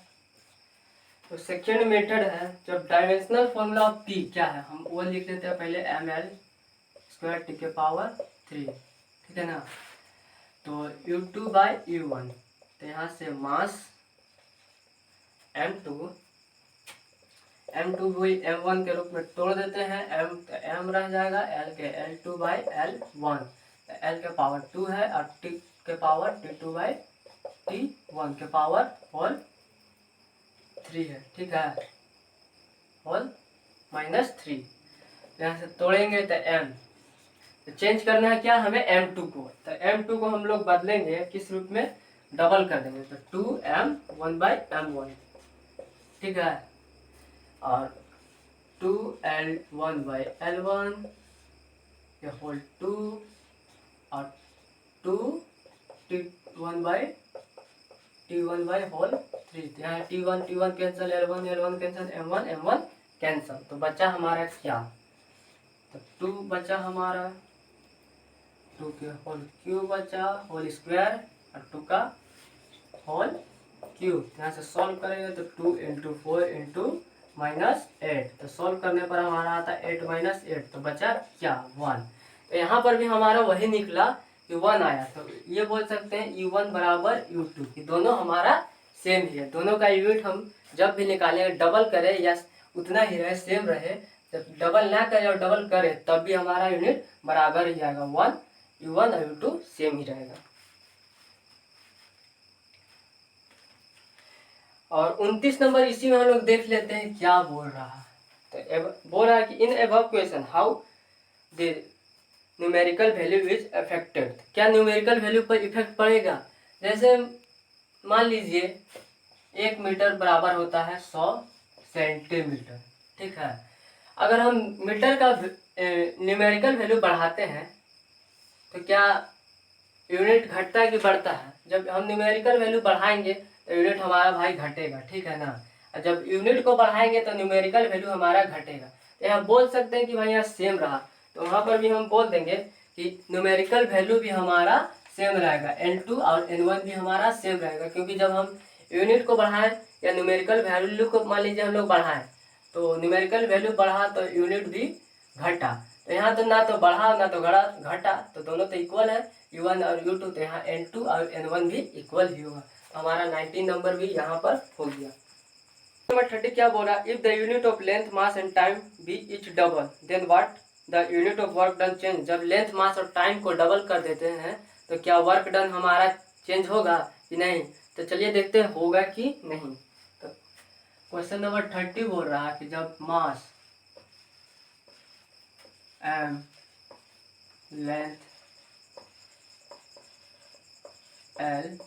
S1: तो सेकेंड मेथड है जब डायमेंशनल फॉर्मूला ऑफ P क्या है, हम वो लिख लेते हैं पहले ml² t के पावर 3, ठीक है ना। तो U2/U1, तो यहाँ से मास m2 भी m1 के रूप में तोड़ देते हैं, m रह जाएगा, l के L2/L1, l के पावर 2 है और t के पावर T2/T1 के पावर होल 3 है, ठीक है, होल -3। यहाँ से तोड़ेंगे तो m, तो चेंज करना है क्या हमें m2 को, तो m2 को हम लोग बदलेंगे किस रूप में, डबल कर देंगे, तो 2m 1/m1, ठीक है, और 2l1/l1 के होल 2 और 2t1/t2 T1/3। यहाँ T1 cancel, L1 cancel, M1 cancel, तो बचा हमारा क्या, तो 2 बचा हमारा, 2 के होल क्यूब बचा, होल स्क्वायर और 2 का होल क्यूब। यहाँ से सॉल्व करेंगे तो 2 × 4 × -8, तो सॉल्व करने पर हमारा आता है 8 - 8, तो बचा क्या 1। तो यहाँ पर भी हमारा वही निकला कि 1 आया, तो ये बोल सकते हैं U1 बराबर U2, कि दोनों हमारा सेम ही है। दोनों का यूनिट हम जब भी निकालेंगे डबल करें या उतना ही रहे, सेम रहे, जब डबल ना करें और डबल करें तब भी हमारा यूनिट बराबर ही आएगा, U1 और U2 सेम ही रहेगा। और 29 नंबर इसी में हम लोग देख लेते हैं क्या बोल रहा है। तो बोल रहा है कि in above question how the numerical value is affected, क्या न्यूमेरिकल वैल्यू पर इफेक्ट पड़ेगा। जैसे मान लीजिए 1 मीटर बराबर होता है 100 सेंटीमीटर, ठीक है। अगर हम मीटर का न्यूमेरिकल वैल्यू बढ़ाते हैं तो क्या यूनिट घटता है कि बढ़ता है। जब हम न्यूमेरिकल वैल्यू बढ़ाएंगे तो यूनिट हमारा भाई घटेगा, ठीक है ना। और जब यूनिट को बढ़ाएंगे तो न्यूमेरिकल वैल्यू हमारा घटेगा। तो यहाँ बोल सकते हैं कि भाई यहाँ सेम रहा, तो वहाँ पर भी हम बोल देंगे कि न्यूमेरिकल वैल्यू भी हमारा सेम रहेगा, N2 और N1 भी हमारा सेम रहेगा, क्योंकि जब हम यूनिट को बढ़ाएं या न्यूमेरिकल वैल्यू को मान लीजिए हम लोग बढ़ाएं, तो न्यूमेरिकल वैल्यू बढ़ा तो यूनिट भी घटा। तो यहाँ तो ना तो बढ़ा ना तो घटा, तो दोनों तो इक्वल है, U1 और U2, तो यहाँ N2 और N1 भी इक्वल ही होगा। तो हमारा 19 नंबर भी यहाँ पर हो गया। नंबर 30 क्या बोल रहा है, if the unit of length mass and time be each double then what the unit of work done change. जब लेंथ मास और टाइम को डबल कर देते हैं तो क्या वर्क डन हमारा चेंज होगा कि नहीं। तो चलिए देखते हैं होगा कि नहीं। तो क्वेश्चन नंबर 30 बोल रहा है कि जब मास एम लेंथ एल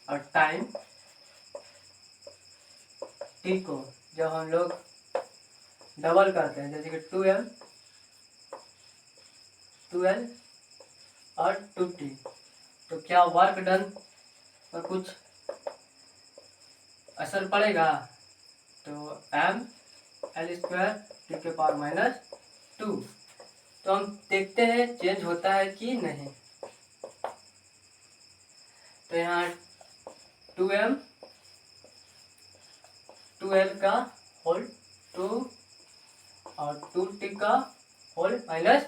S1: और टाइम टी को जब हम लोग डबल करते हैं, जैसे कि 2L और 2T, तो क्या वर्क डन पर कुछ असर पड़ेगा। तो mL² T⁻², तो हम देखते हैं चेंज होता है कि नहीं। तो यहाँ 2m 2L का होल 2 और 2T का होल -2,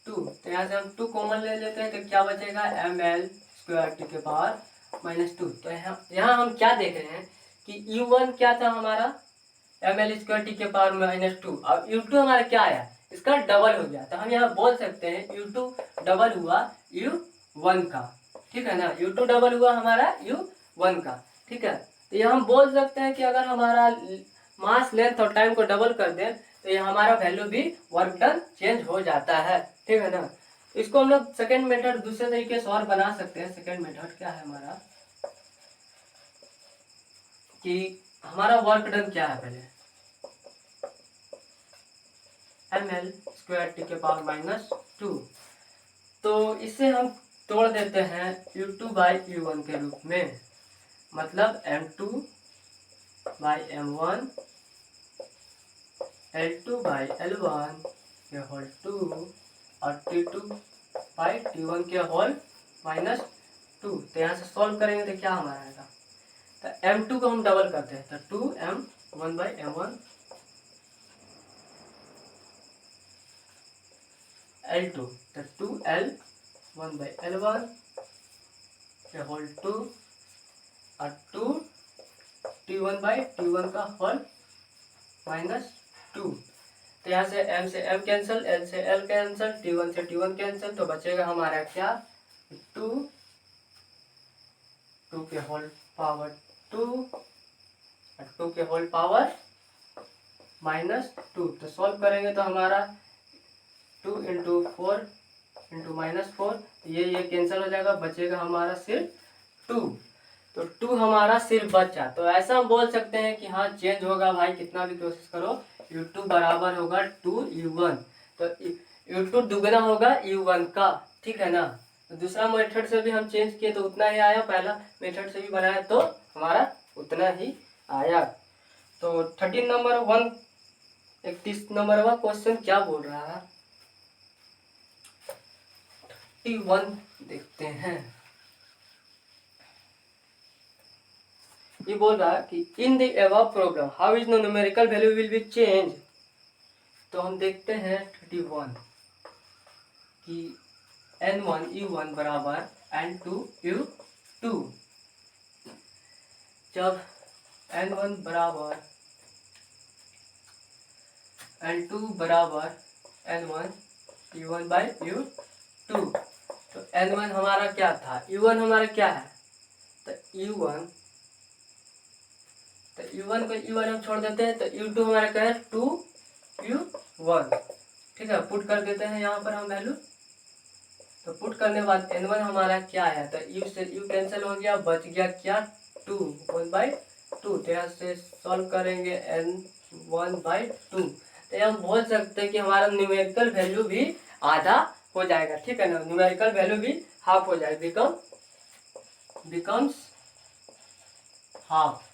S1: तो यहाँ से हम 2 कॉमन ले लेते हैं, तो क्या बचेगा mL² T⁻²। तो यहाँ हम क्या देख रहे हैं कि U1 क्या था हमारा mL² T⁻², अब U2 हमारा क्या आया, इसका डबल हो गया। तो हम यहाँ बोल सकते हैं U2 डबल हुआ U1 का, ठीक है ना। U2 डबल हुआ हमारा U1 का, ठीक है। तो ये हम बोल सकते हैं कि अगर हमारा मास लेंथ और टाइम को डबल कर दें तो ये हमारा वैल्यू भी वर्क डन चेंज हो जाता है, ठीक है ना। इसको हम लोग सेकेंड मेथड दूसरे तरीके से और बना सकते हैं। सेकेंड मेथड क्या है हमारा कि हमारा वर्क डन क्या है, पहले mL² T⁻², तो इसे हम तोड़ देते हैं U2/U1 के रूप में, मतलब M2/M1 L2/L1 के होल 2 और T2/T1 के होल -2। तो यहाँ से सॉल्व करेंगे तो क्या हमारा आएगा, तो M2 को हम डबल करते हैं, तो 2M1/M1 L2, तो 2L1/L1 के होल 2 और 2T1/T1 का होल -2। तो यहाँ से M से M कैंसिल, L से L कैंसिल, T1 से T1 कैंसिल, तो बचेगा हमारा क्या 2 के होल पावर 2 और 2 के होल पावर -2। तो सॉल्व करेंगे तो हमारा 2 × 4 × -4, ये कैंसिल हो जाएगा, बचेगा हमारा सिर्फ 2। तो 2 हमारा सिर्फ बचा। तो ऐसा हम बोल सकते हैं कि हाँ चेंज होगा भाई, कितना भी कोशिश करो U2 बराबर होगा 2U1, तो U2 दुगना होगा U1 का, ठीक है ना। तो दूसरा मेथड से भी हम चेंज किए तो उतना ही आया, पहला मेथड से भी बनाया तो हमारा उतना ही आया। तो 31 नंबर का क्वेश्चन क्या बोल रहा है, 31 देखते हैं। ये बोल रहा है कि in the above programme how is the numerical value will be change. तो हम देखते हैं 31 कि n1 u1 बराबर n2 u2। जब n1 बराबर n2 बराबर n1 u1 बाई u2, तो n1 हमारा क्या था, u1 हमारा क्या है, तो u1 को u1 हम छोड़ देते हैं, तो u2 हमारा क्या है 2u1। ठीक है, पुट कर देते हैं यहाँ पर हम वैल्यू। तो पुट करने के बाद n1 हमारा क्या है, तो u से u कैंसिल हो गया, बच गया क्या 2 1/2। तो यहाँ से सॉल्व करेंगे n1/2। तो हम बोल सकते हैं कि हमारा न्यूमेरिकल वैल्यू भी आधा हो जाएगा। ठीक है ना, न्यूमेरिकल वैल्यू भी हाफ हो जाएगा, बिकम्स हाफ।